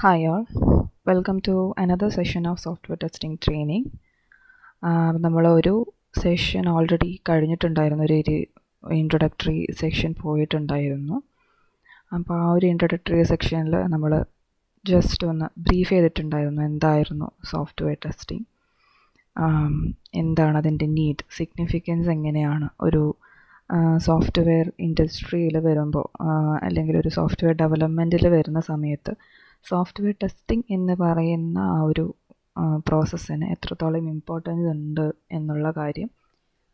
Hi all, welcome to another session of software testing training. നമ്മളൊരു session already കഴിഞ്ഞിട്ടുണ്ടായിരുന്നു, ഒരു introductory section പോയിട്ടുണ്ടായിരുന്നു. അപ്പോൾ ആ ഒരു ഇൻട്രൊഡക്ടറി സെക്ഷനിൽ നമ്മൾ ജസ്റ്റ് ഒന്ന് ബ്രീഫ് ചെയ്തിട്ടുണ്ടായിരുന്നു എന്തായിരുന്നു സോഫ്റ്റ്വെയർ ടെസ്റ്റിംഗ്, എന്താണ് അതിൻ്റെ നീഡ്, സിഗ്നിഫിക്കൻസ് എങ്ങനെയാണ് ഒരു സോഫ്റ്റ്വെയർ ഇൻഡസ്ട്രിയിൽ വരുമ്പോൾ അല്ലെങ്കിൽ ഒരു സോഫ്റ്റ്വെയർ ഡെവലപ്മെൻറ്റിൽ വരുന്ന സമയത്ത് സോഫ്റ്റ്വെയർ ടെസ്റ്റിംഗ് എന്ന് പറയുന്ന ആ ഒരു പ്രോസസ്സിന് എത്രത്തോളം ഇമ്പോർട്ടൻസ് ഉണ്ട് എന്നുള്ള കാര്യം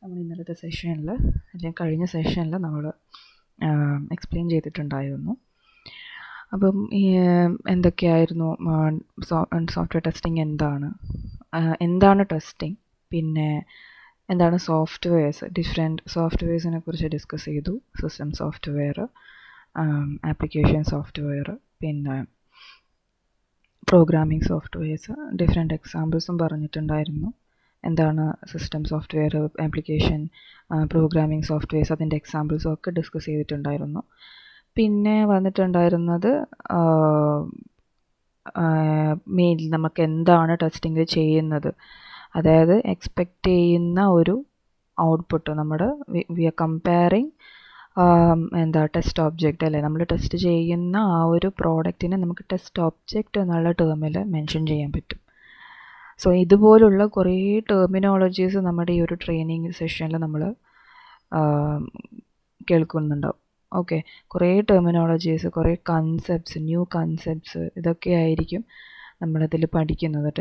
നമ്മൾ ഇന്നലത്തെ സെഷനിൽ അല്ലെങ്കിൽ കഴിഞ്ഞ സെഷനിൽ നമ്മൾ എക്സ്പ്ലെയിൻ ചെയ്തിട്ടുണ്ടായിരുന്നു. അപ്പം എന്തൊക്കെയായിരുന്നു സോഫ്റ്റ്വെയർ ടെസ്റ്റിംഗ്, എന്താണ് ടെസ്റ്റിംഗ്, പിന്നെ എന്താണ് സോഫ്റ്റ്വെയർസ്, ഡിഫറെൻറ്റ് സോഫ്റ്റ്വെയർസിനെ കുറിച്ച് ഡിസ്കസ് ചെയ്തു. സിസ്റ്റം സോഫ്റ്റ്വെയർ, ആപ്ലിക്കേഷൻ സോഫ്റ്റ്വെയർ, പിന്നെ പ്രോഗ്രാമിംഗ് സോഫ്റ്റ്വെയർസ്, ഡിഫറെൻറ്റ് എക്സാമ്പിൾസും പറഞ്ഞിട്ടുണ്ടായിരുന്നു. എന്താണ് system software, application, programming softwares, അതിൻ്റെ എക്സാമ്പിൾസും ഒക്കെ ഡിസ്കസ് ചെയ്തിട്ടുണ്ടായിരുന്നു. പിന്നെ വന്നിട്ടുണ്ടായിരുന്നത് മെയിൻലി നമുക്ക് എന്താണ് ടെസ്റ്റിംഗ് ചെയ്യുന്നത്, അതായത് എക്സ്പെക്റ്റ് ചെയ്യുന്ന ഒരു ഔട്ട്പുട്ട്, നമ്മുടെ we are comparing test object അല്ലേ, നമ്മൾ ടെസ്റ്റ് ചെയ്യുന്ന ആ ഒരു പ്രോഡക്റ്റിനെ നമുക്ക് ടെസ്റ്റ് ഓബ്ജക്റ്റ് എന്നുള്ള ടേമിൽ മെൻഷൻ ചെയ്യാൻ പറ്റും. സോ ഇതുപോലുള്ള കുറേ ടെർമിനോളജീസ് നമ്മുടെ ഈ ഒരു ട്രെയിനിങ് സെഷനിൽ നമ്മൾ കേൾക്കുന്നുണ്ടാവും. ഓക്കെ, കുറേ ടെർമിനോളജീസ്, കുറേ കൺസെപ്റ്റ്സ്, ന്യൂ കൺസെപ്റ്റ്സ്, ഇതൊക്കെ ആയിരിക്കും നമ്മളതിൽ പഠിക്കുന്നത്.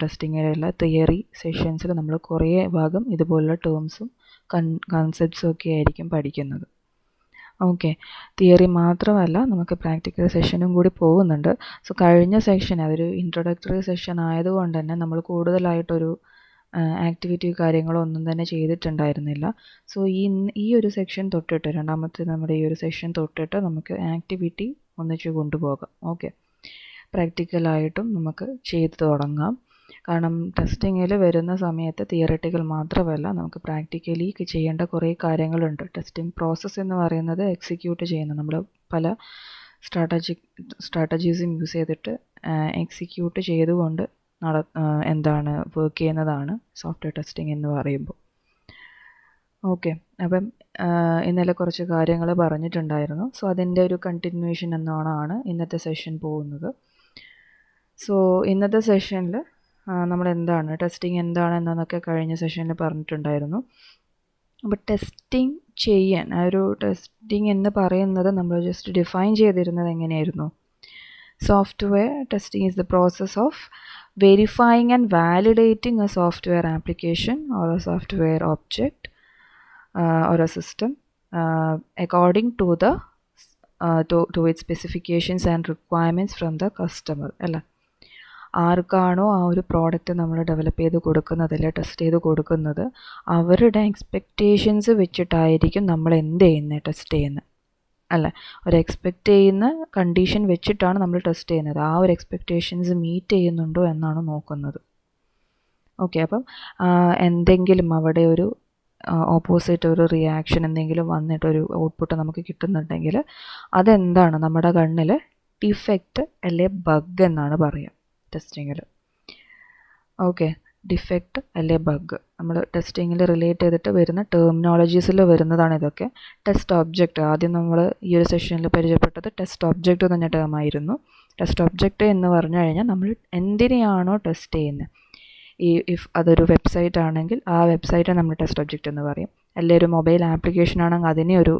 ടെസ്റ്റിങ്ങിലുള്ള തിയറി സെഷൻസിൽ നമ്മൾ കുറേ ഭാഗം ഇതുപോലുള്ള ടേംസും കൺസെപ്റ്റ്സും ഒക്കെ ആയിരിക്കും പഠിക്കുന്നത്. ഓക്കെ, തിയറി മാത്രമല്ല, നമുക്ക് പ്രാക്ടിക്കൽ സെഷനും കൂടി പോകുന്നുണ്ട്. സോ കഴിഞ്ഞ സെഷൻ അതൊരു ഇൻട്രൊഡക്ടറി സെഷൻ ആയതുകൊണ്ട് തന്നെ നമ്മൾ കൂടുതലായിട്ടൊരു ആക്ടിവിറ്റി കാര്യങ്ങളോ ഒന്നും തന്നെ ചെയ്തിട്ടുണ്ടായിരുന്നില്ല. സോ ഈ ഒരു സെക്ഷൻ തൊട്ടിട്ട്, രണ്ടാമത്തെ നമ്മുടെ ഈ ഒരു സെഷൻ തൊട്ടിട്ട് നമുക്ക് ആക്ടിവിറ്റി ഒന്നിച്ച് കൊണ്ടുപോകാം. ഓക്കെ, പ്രാക്ടിക്കലായിട്ടും നമുക്ക് ചെയ്തു തുടങ്ങാം. കാരണം ടെസ്റ്റിങ്ങിൽ വരുന്ന സമയത്ത് തിയററ്റിക്കൽ മാത്രമല്ല, നമുക്ക് പ്രാക്ടിക്കലി ചെയ്യേണ്ട കുറേ കാര്യങ്ങളുണ്ട്. ടെസ്റ്റിംഗ് പ്രോസസ്സ് എന്ന് പറയുന്നത് എക്സിക്യൂട്ട് ചെയ്യുന്ന, നമ്മൾ പല സ്ട്രാറ്റജീസും യൂസ് ചെയ്തിട്ട് എക്സിക്യൂട്ട് ചെയ്തുകൊണ്ട് വർക്ക് ചെയ്യുന്നതാണ് സോഫ്റ്റ്വെയർ ടെസ്റ്റിംഗ് എന്ന് പറയുമ്പോൾ. ഓക്കെ, അപ്പം ഇന്നലെ കുറച്ച് കാര്യങ്ങൾ പറഞ്ഞിട്ടുണ്ടായിരുന്നു. സോ അതിൻ്റെ ഒരു കണ്ടിന്യൂവേഷൻ എന്നാണ് ഇന്നത്തെ സെഷൻ പോകുന്നത്. സോ ഇന്നത്തെ സെഷനിൽ നമ്മൾ ടെസ്റ്റിംഗ് എന്താണെന്നൊക്കെ കഴിഞ്ഞ സെഷനിൽ പറഞ്ഞിട്ടുണ്ടായിരുന്നു. അപ്പോൾ ടെസ്റ്റിംഗ് ചെയ്യാൻ, ആ ഒരു ടെസ്റ്റിംഗ് എന്ന് പറയുന്നത് നമ്മൾ ജസ്റ്റ് ഡിഫൈൻ ചെയ്തിരുന്നത് എങ്ങനെയായിരുന്നു? Software testing is the process of verifying and validating A software application or A software object or a system according to its specifications and requirements from the customer. അല്ല, ആർക്കാണോ ആ ഒരു product നമ്മൾ develop ചെയ്ത് കൊടുക്കുന്നത്, അല്ലെ ടെസ്റ്റ് ചെയ്ത് കൊടുക്കുന്നത്, അവരുടെ എക്സ്പെക്റ്റേഷൻസ് വെച്ചിട്ടായിരിക്കും നമ്മൾ ടെസ്റ്റ് ചെയ്യുന്നത്. അല്ല, ഒരു എക്സ്പെക്റ്റ് ചെയ്യുന്ന കണ്ടീഷൻ വെച്ചിട്ടാണ് നമ്മൾ ടെസ്റ്റ് ചെയ്യുന്നത്. ആ ഒരു എക്സ്പെക്റ്റേഷൻസ് മീറ്റ് ചെയ്യുന്നുണ്ടോ എന്നാണ് നോക്കുന്നത്. ഓക്കെ, അപ്പം എന്തെങ്കിലും അവിടെ ഒരു ഓപ്പോസിറ്റ് ഒരു റിയാക്ഷൻ എന്തെങ്കിലും വന്നിട്ടൊരു ഔട്ട്പുട്ട് നമുക്ക് കിട്ടുന്നുണ്ടെങ്കിൽ അതെന്താണ്, നമ്മുടെ കണ്ണിൽ ഡിഫെക്റ്റ് അല്ലെ ബഗ് എന്നാണ് പറയുക ടെസ്റ്റിങ്ങിൽ. ഓക്കെ, ഡിഫെക്റ്റ് അല്ലെ ബഗ് നമ്മൾ ടെസ്റ്റിങ്ങിൽ റിലേറ്റ് ചെയ്തിട്ട് വരുന്ന ടെർമിനോളജീസിൽ വരുന്നതാണ് ഇതൊക്കെ. ടെസ്റ്റ് ഒബ്ജക്റ്റ്, ആദ്യം നമ്മൾ ഈ ഒരു സെഷനിൽ പരിചയപ്പെട്ടത് ടെസ്റ്റ് ഒബ്ജക്റ്റ് എന്ന ടേമായിരുന്നു. ടെസ്റ്റ് ഒബ്ജക്റ്റ് എന്ന് പറഞ്ഞു കഴിഞ്ഞാൽ നമ്മൾ എന്തിനെയാണോ ടെസ്റ്റ് ചെയ്യുന്നത്, ഇഫ് അതൊരു വെബ്സൈറ്റ് ആണെങ്കിൽ ആ വെബ്സൈറ്റ് നമ്മൾ ടെസ്റ്റ് ഒബ്ജക്റ്റ് എന്ന് പറയും. അല്ലെങ്കിൽ ഒരു മൊബൈൽ ആപ്ലിക്കേഷൻ ആണെങ്കിൽ അതിനെ ഒരു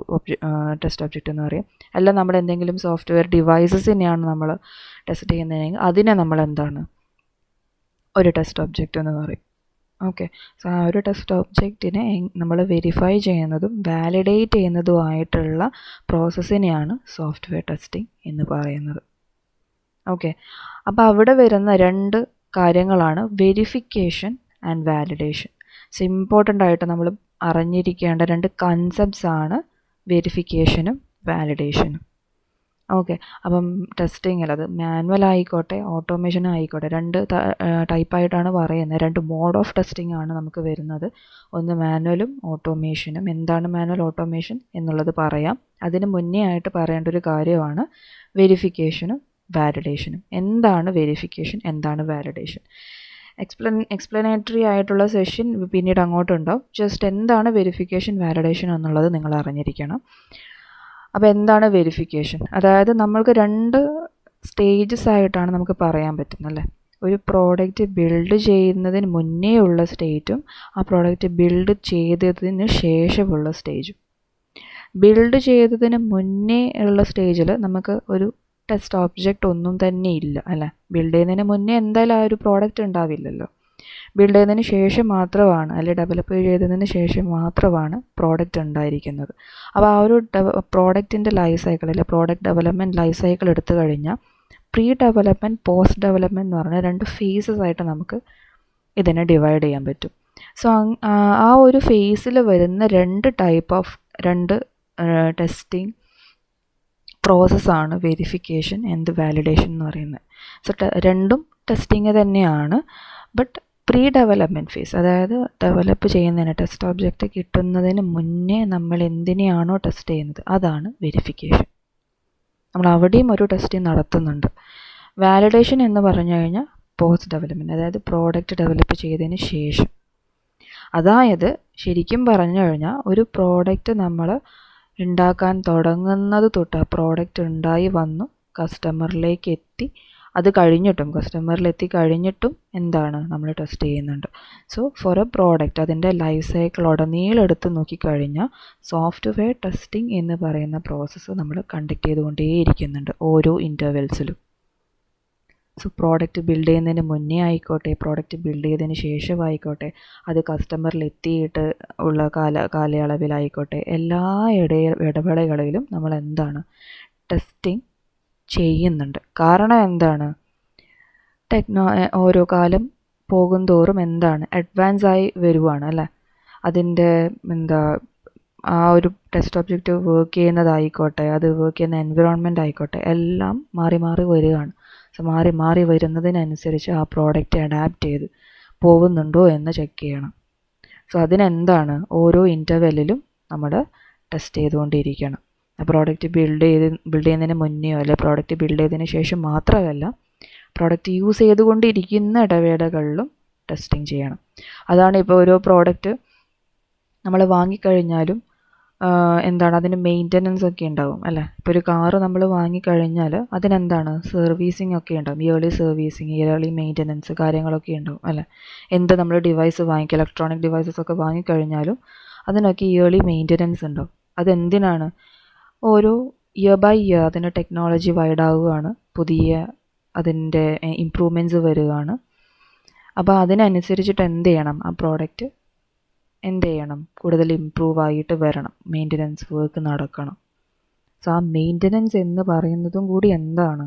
ടെസ്റ്റ് ഒബ്ജക്റ്റ് എന്ന് പറയും. അല്ല, നമ്മുടെ എന്തെങ്കിലും സോഫ്റ്റ്വെയർ ഡിവൈസസിനെയാണ് നമ്മൾ ടെസ്റ്റ് ചെയ്യുന്നതെങ്കിൽ അതിനെ നമ്മൾ ഒരു ടെസ്റ്റ് ഒബ്ജക്റ്റ് എന്ന് പറയും. ഓക്കെ, സോ ആ ഒരു ടെസ്റ്റ് ഒബ്ജക്റ്റിനെ നമ്മൾ വെരിഫൈ ചെയ്യുന്നതും വാലിഡേറ്റ് ചെയ്യുന്നതുമായിട്ടുള്ള പ്രോസസ്സിനെയാണ് സോഫ്റ്റ്വെയർ ടെസ്റ്റിംഗ് എന്ന് പറയുന്നത്. ഓക്കെ, അപ്പോൾ അവിടെ വരുന്ന രണ്ട് കാര്യങ്ങളാണ് verification and validation. So important ആയിട്ട് നമ്മൾ അറിഞ്ഞിരിക്കേണ്ട രണ്ട് കൺസെപ്റ്റ്സ് ആണ് വെരിഫിക്കേഷനും വാലിഡേഷനും. ഓക്കെ, അപ്പം ടെസ്റ്റിങ്ങിൽ അത് മാനുവൽ ആയിക്കോട്ടെ ഓട്ടോമേഷൻ ആയിക്കോട്ടെ, രണ്ട് ടൈപ്പായിട്ടാണ് പറയുന്നത്. രണ്ട് മോഡ് ഓഫ് ടെസ്റ്റിംഗ് ആണ് നമുക്ക് വരുന്നത്. ഒന്ന് മാനുവലും ഓട്ടോമേഷനും. എന്താണ് മാനുവൽ, ഓട്ടോമേഷൻ എന്നുള്ളത് പറയാം. അതിന് മുന്നേ ആയിട്ട് പറയേണ്ട ഒരു കാര്യമാണ് വെരിഫിക്കേഷനും വാലിഡേഷനും. എന്താണ് വെരിഫിക്കേഷൻ, എന്താണ് വാലിഡേഷൻ? എക്സ്പ്ലനേറ്ററി ആയിട്ടുള്ള സെഷൻ പിന്നീട് അങ്ങോട്ടുണ്ടാവും. ജസ്റ്റ് എന്താണ് വെരിഫിക്കേഷൻ, വാലിഡേഷൻ എന്നുള്ളത് നിങ്ങൾ അറിഞ്ഞിരിക്കണം. അപ്പോൾ എന്താണ് വെരിഫിക്കേഷൻ? അതായത് നമ്മൾക്ക് 2 സ്റ്റേജസ് ആയിട്ടാണ് നമുക്ക് പറയാൻ പറ്റുന്നത് അല്ലേ. ഒരു പ്രോഡക്റ്റ് ബിൽഡ് ചെയ്യുന്നതിന് മുന്നേ ഉള്ള സ്റ്റേജും ആ പ്രോഡക്റ്റ് ബിൽഡ് ചെയ്തതിന് ശേഷമുള്ള സ്റ്റേജും. ബിൽഡ് ചെയ്തതിന് മുന്നേ ഉള്ള സ്റ്റേജിൽ നമുക്ക് ഒരു ടെസ്റ്റ് ഓബ്ജക്റ്റ് ഒന്നും തന്നെ ഇല്ല അല്ലേ. ബിൽഡ് ചെയ്യുന്നതിന് മുന്നേ എന്തായാലും ആ ഒരു പ്രോഡക്റ്റ് ഉണ്ടാവില്ലല്ലോ. ബിൽഡ് ചെയ്തതിന് ശേഷം മാത്രമാണ്, അല്ലെങ്കിൽ ഡെവലപ്പ് ചെയ്തതിന് ശേഷം മാത്രമാണ് പ്രോഡക്റ്റ് ഉണ്ടായിരിക്കുന്നത്. അപ്പോൾ ആ ഒരു പ്രോഡക്റ്റിൻ്റെ ലൈഫ് സൈക്കിൾ, അല്ലെങ്കിൽ പ്രോഡക്റ്റ് ഡെവലപ്മെൻറ്റ് ലൈഫ് സൈക്കിൾ എടുത്തു കഴിഞ്ഞാൽ പ്രീ ഡെവലപ്മെൻറ്റ്, പോസ്റ്റ് ഡെവലപ്മെൻറ്റ് എന്ന് പറഞ്ഞാൽ 2 ഫേസസ് ആയിട്ട് നമുക്ക് ഇതിനെ ഡിവൈഡ് ചെയ്യാൻ പറ്റും. സോ ആ ഒരു ഫേസിൽ വരുന്ന 2 ടൈപ്പ് ഓഫ് 2 ടെസ്റ്റിംഗ് പ്രോസസ്സാണ് വെരിഫിക്കേഷൻ ആൻഡ് വാലിഡേഷൻ എന്ന് പറയുന്നത്. സോ രണ്ടും ടെസ്റ്റിങ് തന്നെയാണ്. ബട്ട് പ്രീ ഡെവലപ്മെൻറ്റ് ഫേസ്, അതായത് ഡെവലപ്പ് ചെയ്യുന്നതിന്, ടെസ്റ്റ് ഓബ്ജക്റ്റ് കിട്ടുന്നതിന് മുന്നേ നമ്മൾ എന്തിനെയാണോ ടെസ്റ്റ് ചെയ്യുന്നത് അതാണ് വെരിഫിക്കേഷൻ. നമ്മൾ അവിടെയും ഒരു ടെസ്റ്റിംഗ് നടത്തുന്നുണ്ട്. വാലിഡേഷൻ എന്ന് പറഞ്ഞു കഴിഞ്ഞാൽ പോസ്റ്റ് ഡെവലപ്മെൻറ്റ്, അതായത് പ്രോഡക്റ്റ് ഡെവലപ്പ് ചെയ്തതിന് ശേഷം. അതായത് ശരിക്കും പറഞ്ഞു കഴിഞ്ഞാൽ ഒരു പ്രോഡക്റ്റ് നമ്മൾ ഉണ്ടാക്കാൻ തുടങ്ങുന്നത് തൊട്ട് ആ പ്രോഡക്റ്റ് ഉണ്ടായി വന്നു കസ്റ്റമറിലേക്ക് എത്തി, അത് കഴിഞ്ഞിട്ടും കസ്റ്റമറിലെത്തി കഴിഞ്ഞിട്ടും എന്താണ് നമ്മൾ ടെസ്റ്റ് ചെയ്യുന്നുണ്ട്. സോ ഫോർ എ പ്രോഡക്റ്റ് അതിൻ്റെ ലൈഫ് സൈക്കിൾ ഉടനീളം എടുത്ത് നോക്കിക്കഴിഞ്ഞാൽ സോഫ്റ്റ്വെയർ ടെസ്റ്റിംഗ് എന്ന് പറയുന്ന പ്രോസസ്സ് നമ്മൾ കണ്ടക്ട് ചെയ്തുകൊണ്ടേയിരിക്കുന്നുണ്ട് ഓരോ ഇൻ്റർവെൽസിലും. സോ പ്രോഡക്റ്റ് ബിൽഡ് ചെയ്യുന്നതിന് മുന്നേ ആയിക്കോട്ടെ, പ്രോഡക്റ്റ് ബിൽഡ് ചെയ്തതിന് ശേഷമായിക്കോട്ടെ, അത് കസ്റ്റമറിൽ എത്തിയിട്ട് ഉള്ള കാലയളവിലായിക്കോട്ടെ, എല്ലാ ഇടവേളകളിലും നമ്മൾ എന്താണ് ടെസ്റ്റിംഗ് ചെയ്യുന്നുണ്ട്. കാരണം എന്താണ്, ഓരോ കാലം പോകുന്തോറും എന്താണ് അഡ്വാൻസ് ആയി വരുവാണ് അല്ലേ. അതിൻ്റെ ആ ഒരു ടെസ്റ്റ് ഒബ്ജക്റ്റ് വർക്ക് ചെയ്യുന്നതായിക്കോട്ടെ, അത് വർക്ക് ചെയ്യുന്ന എൻവിറോൺമെൻറ്റ് ആയിക്കോട്ടെ, എല്ലാം മാറി മാറി വരികയാണ്. സോ മാറി മാറി വരുന്നതിനനുസരിച്ച് ആ പ്രോഡക്റ്റ് അഡാപ്റ്റ് ചെയ്ത് പോകുന്നുണ്ടോ എന്ന് ചെക്ക് ചെയ്യണം. സോ അതിനെന്താണ് ഓരോ ഇൻ്റർവെല്ലിലും നമ്മൾ ടെസ്റ്റ് ചെയ്തുകൊണ്ടിരിക്കണം. പ്രോഡക്റ്റ് ബിൽഡ് ചെയ്യുന്നതിന് മുന്നെയോ അല്ലെ പ്രോഡക്റ്റ് ബിൽഡ് ചെയ്തതിന് ശേഷം മാത്രമല്ല, പ്രോഡക്റ്റ് യൂസ് ചെയ്തുകൊണ്ടിരിക്കുന്ന ഇടവേളകളിലും ടെസ്റ്റിംഗ് ചെയ്യണം. അതാണ് ഇപ്പോൾ ഓരോ പ്രോഡക്റ്റ് നമ്മൾ വാങ്ങിക്കഴിഞ്ഞാലും എന്താണ് അതിന് മെയിൻ്റനൻസ് ഒക്കെ ഉണ്ടാവും അല്ലേ. ഇപ്പോൾ ഒരു കാറ് നമ്മൾ വാങ്ങിക്കഴിഞ്ഞാൽ അതിനെന്താണ് സർവീസിങ് ഒക്കെ ഉണ്ടാവും, ഇയർലി സർവീസിങ്, ഇയർലി മെയിൻ്റനൻസ് കാര്യങ്ങളൊക്കെ ഉണ്ടാവും അല്ലേ. എന്ത് നമ്മൾ ഡിവൈസ് വാങ്ങിക്കുക, ഇലക്ട്രോണിക് ഡിവൈസസ് ഒക്കെ വാങ്ങിക്കഴിഞ്ഞാലും അതിനൊക്കെ ഇയർലി മെയിൻ്റനൻസ് ഉണ്ടാവും. അതെന്തിനാണ്, ഓരോ ഇയർ ബൈ ഇയർ അതിൻ്റെ ടെക്നോളജി വൈഡാവുകയാണ്, പുതിയ അതിൻ്റെ ഇമ്പ്രൂവ്മെൻറ്റ്സ് വരികയാണ്. അപ്പോൾ അതിനനുസരിച്ചിട്ട് എന്ത് ചെയ്യണം, ആ പ്രോഡക്റ്റ് എന്ത് ചെയ്യണം, കൂടുതൽ ഇമ്പ്രൂവ് ആയിട്ട് വരണം, മെയിൻ്റനൻസ് വർക്ക് നടക്കണം. സോ ആ മെയിൻ്റനൻസ് എന്ന് പറയുന്നതും കൂടി എന്താണ്,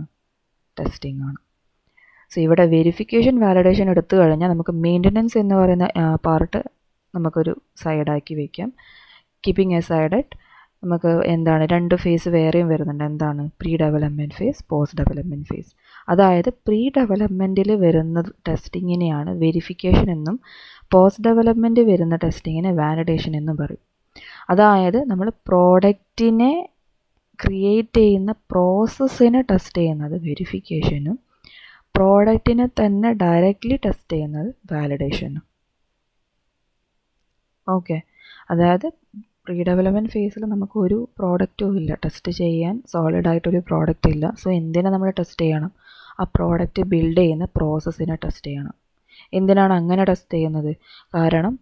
ടെസ്റ്റിംഗ് ആണ്. സോ ഇവിടെ വെരിഫിക്കേഷൻ വാലിഡേഷൻ എടുത്തു കഴിഞ്ഞാൽ നമുക്ക് മെയിൻ്റനൻസ് എന്ന് പറയുന്ന പാർട്ട് നമുക്കൊരു സൈഡാക്കി വയ്ക്കാം. കീപ്പിംഗ് എ സൈഡഡ് നമുക്ക് എന്താണ് 2 ഫേസ് വേറെയും വരുന്നുണ്ട്. എന്താണ് pre development phase, post development phase. അതായത് പ്രീ ഡെവലപ്മെൻറ്റിൽ വരുന്ന ടെസ്റ്റിങ്ങിനെയാണ് വെരിഫിക്കേഷൻ എന്നും പോസ്റ്റ് ഡെവലപ്മെൻറ്റ് വരുന്ന ടെസ്റ്റിങ്ങിനെ വാലിഡേഷൻ എന്നും പറയും. അതായത് നമ്മൾ പ്രോഡക്റ്റിനെ ക്രിയേറ്റ് ചെയ്യുന്ന പ്രോസസ്സിനെ ടെസ്റ്റ് ചെയ്യുന്നത് വെരിഫിക്കേഷനും പ്രോഡക്റ്റിനെ തന്നെ ഡയറക്റ്റ്ലി ടെസ്റ്റ് ചെയ്യുന്നത് വാലിഡേഷനും. ഓക്കെ, അതായത് പ്രീ ഡെവലപ്മെൻറ്റ് ഫേസിൽ നമുക്ക് ഒരു പ്രോഡക്റ്റും ഇല്ല, ടെസ്റ്റ് ചെയ്യാൻ സോളിഡായിട്ടൊരു പ്രോഡക്റ്റ് ഇല്ല. സോ എന്തിനെ നമ്മൾ ടെസ്റ്റ് ചെയ്യണം, ആ പ്രോഡക്റ്റ് ബിൽഡ് ചെയ്യുന്ന പ്രോസസ്സിനെ ടെസ്റ്റ് ചെയ്യണം. എന്തിനാണ് അങ്ങനെ ടെസ്റ്റ് ചെയ്യുന്നത്, കാരണം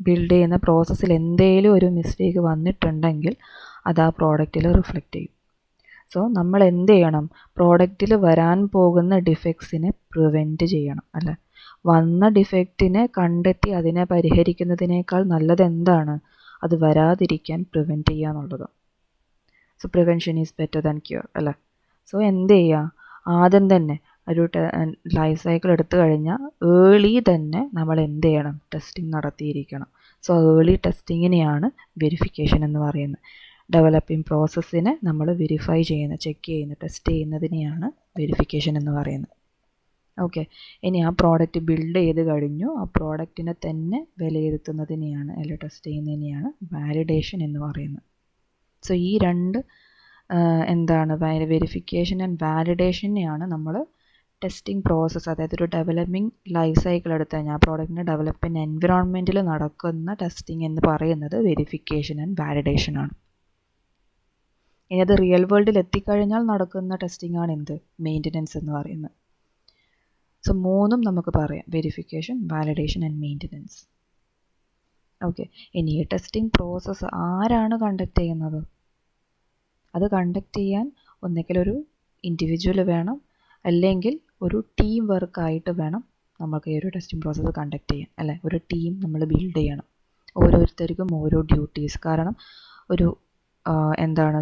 ബിൽഡ് ചെയ്യുന്ന പ്രോസസ്സിൽ എന്തെങ്കിലും ഒരു മിസ്റ്റേക്ക് വന്നിട്ടുണ്ടെങ്കിൽ അത് ആ പ്രോഡക്റ്റിൽ റിഫ്ലക്റ്റ് ചെയ്യും. സോ നമ്മൾ എന്ത് ചെയ്യണം, പ്രോഡക്റ്റിൽ വരാൻ പോകുന്ന ഡിഫക്ട്സിനെ പ്രിവെൻറ്റ് ചെയ്യണം അല്ലേ. വന്ന ഡിഫക്റ്റിനെ കണ്ടെത്തി അതിനെ പരിഹരിക്കുന്നതിനേക്കാൾ നല്ലത് എന്താണ്, അത് വരാതിരിക്കാൻ പ്രിവെൻറ്റ് ചെയ്യുക എന്നുള്ളത്. So prevention is better than cure അല്ലേ. സോ എന്ത് ചെയ്യുക, ആദ്യം തന്നെ ഒരു ലൈഫ് സൈക്കിൾ എടുത്തു കഴിഞ്ഞാൽ ഏർലി തന്നെ നമ്മൾ എന്ത് ചെയ്യണം, ടെസ്റ്റിംഗ് നടത്തിയിരിക്കണം. സോ ഏർലി ടെസ്റ്റിങ്ങിനെയാണ് വെരിഫിക്കേഷൻ എന്ന് പറയുന്നത്. ഡെവലപ്പിംഗ് പ്രോസസ്സിനെ നമ്മൾ വെരിഫൈ ചെയ്യുന്ന, ചെക്ക് ചെയ്യുന്ന, ടെസ്റ്റ് ചെയ്യുന്നതിനെയാണ് വെരിഫിക്കേഷൻ എന്ന് പറയുന്നത്. ഓക്കെ, ഇനി ആ പ്രോഡക്റ്റ് ബിൽഡ് ചെയ്ത് കഴിഞ്ഞു, ആ പ്രോഡക്റ്റിനെ തന്നെ വിലയിരുത്തുന്നതിനെയാണ് അല്ലെങ്കിൽ ടെസ്റ്റ് ചെയ്യുന്നതിനെയാണ് വാലിഡേഷൻ എന്ന് പറയുന്നത്. സോ ഈ 2 എന്താണ് വെരിഫിക്കേഷൻ ആൻഡ് വാലിഡേഷനെയാണ് നമ്മൾ ടെസ്റ്റിംഗ് പ്രോസസ്സ്, അതായത് ഒരു ഡെവലപ്പിംഗ് ലൈഫ് സൈക്കിൾ എടുത്തു കഴിഞ്ഞാൽ ആ പ്രോഡക്റ്റിൻ്റെ ഡെവലപ്മെൻറ്റ് എൻവിറോൺമെൻറ്റിൽ നടക്കുന്ന ടെസ്റ്റിംഗ് എന്ന് പറയുന്നത് വെരിഫിക്കേഷൻ ആൻഡ് വാലിഡേഷൻ ആണ്. ഇനി അത് റിയൽ വേൾഡിൽ എത്തിക്കഴിഞ്ഞാൽ നടക്കുന്ന ടെസ്റ്റിംഗ് ആണ് എന്ത്, മെയിൻ്റനൻസ് എന്ന് പറയുന്നത്. സോ മൂന്നും നമുക്ക് പറയാം, verification, validation and maintenance. Okay, ഇനി ഈ ടെസ്റ്റിംഗ് പ്രോസസ്സ് ആരാണ് കണ്ടക്ട് ചെയ്യുന്നത്? അത് കണ്ടക്ട് ചെയ്യാൻ ഒന്നുകിൽ ഒരു ഇൻഡിവിജ്വൽ വേണം, അല്ലെങ്കിൽ ഒരു ടീം വർക്കായിട്ട് വേണം നമുക്ക് ഈ ഒരു ടെസ്റ്റിംഗ് പ്രോസസ്സ് കണ്ടക്ട് ചെയ്യാൻ, അല്ലേ? ഒരു ടീം നമ്മൾ ബിൽഡ് ചെയ്യണം, ഓരോരുത്തർക്കും ഓരോ ഡ്യൂട്ടീസ്. കാരണം ഒരു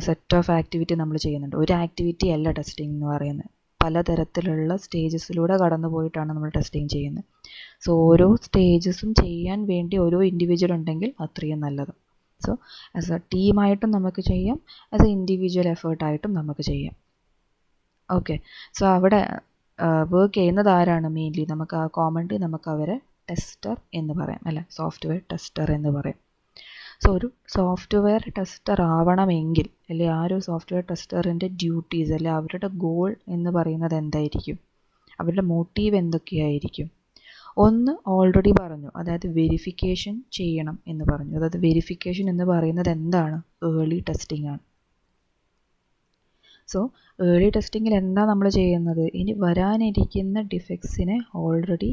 സെറ്റ് ഓഫ് ആക്ടിവിറ്റി നമ്മൾ ചെയ്യുന്നുണ്ട്. ഒരു ആക്ടിവിറ്റി അല്ല ടെസ്റ്റിംഗ് എന്ന് പറയുന്നത്, പലതരത്തിലുള്ള സ്റ്റേജസിലൂടെ കടന്നു പോയിട്ടാണ് നമ്മൾ ടെസ്റ്റിംഗ് ചെയ്യുന്നത്. സോ ഓരോ സ്റ്റേജസും ചെയ്യാൻ വേണ്ടി ഓരോ ഇൻഡിവിജ്വൽ ഉണ്ടെങ്കിൽ അത്രയും നല്ലത്. സോ ആസ് എ ടീമായിട്ടും നമുക്ക് ചെയ്യാം, ആസ് എ ഇൻഡിവിജ്വൽ എഫേർട്ടായിട്ടും നമുക്ക് ചെയ്യാം. ഓക്കെ, സോ അവിടെ വർക്ക് ചെയ്യുന്നത് ആരാണ്? മെയിൻലി നമുക്ക് കോമൺലി നമുക്ക് അവരെ ടെസ്റ്റർ എന്ന് പറയാം, അല്ലേ? സോഫ്റ്റ്വെയർ ടെസ്റ്റർ എന്ന് പറയും. സോ ഒരു സോഫ്റ്റ്വെയർ ടെസ്റ്റർ ആവണമെങ്കിൽ, അല്ലെങ്കിൽ ആ ഒരു സോഫ്റ്റ്വെയർ ടെസ്റ്ററിൻ്റെ ഡ്യൂട്ടീസ്, അല്ലെങ്കിൽ അവരുടെ ഗോൾ എന്ന് പറയുന്നത് എന്തായിരിക്കും? അവരുടെ മോട്ടീവ് എന്തൊക്കെയായിരിക്കും? ഒന്ന് ഓൾറെഡി പറഞ്ഞു, അതായത് വെരിഫിക്കേഷൻ ചെയ്യണം എന്ന് പറഞ്ഞു. അതായത് വെരിഫിക്കേഷൻ എന്ന് പറയുന്നത് എന്താണ്? ഏർലി ടെസ്റ്റിംഗ് ആണ്. സോ ഏർലി ടെസ്റ്റിങ്ങിൽ എന്താ നമ്മൾ ചെയ്യുന്നത്? ഇനി വരാനിരിക്കുന്ന ഡിഫെക്ട്സിനെ ഓൾറെഡി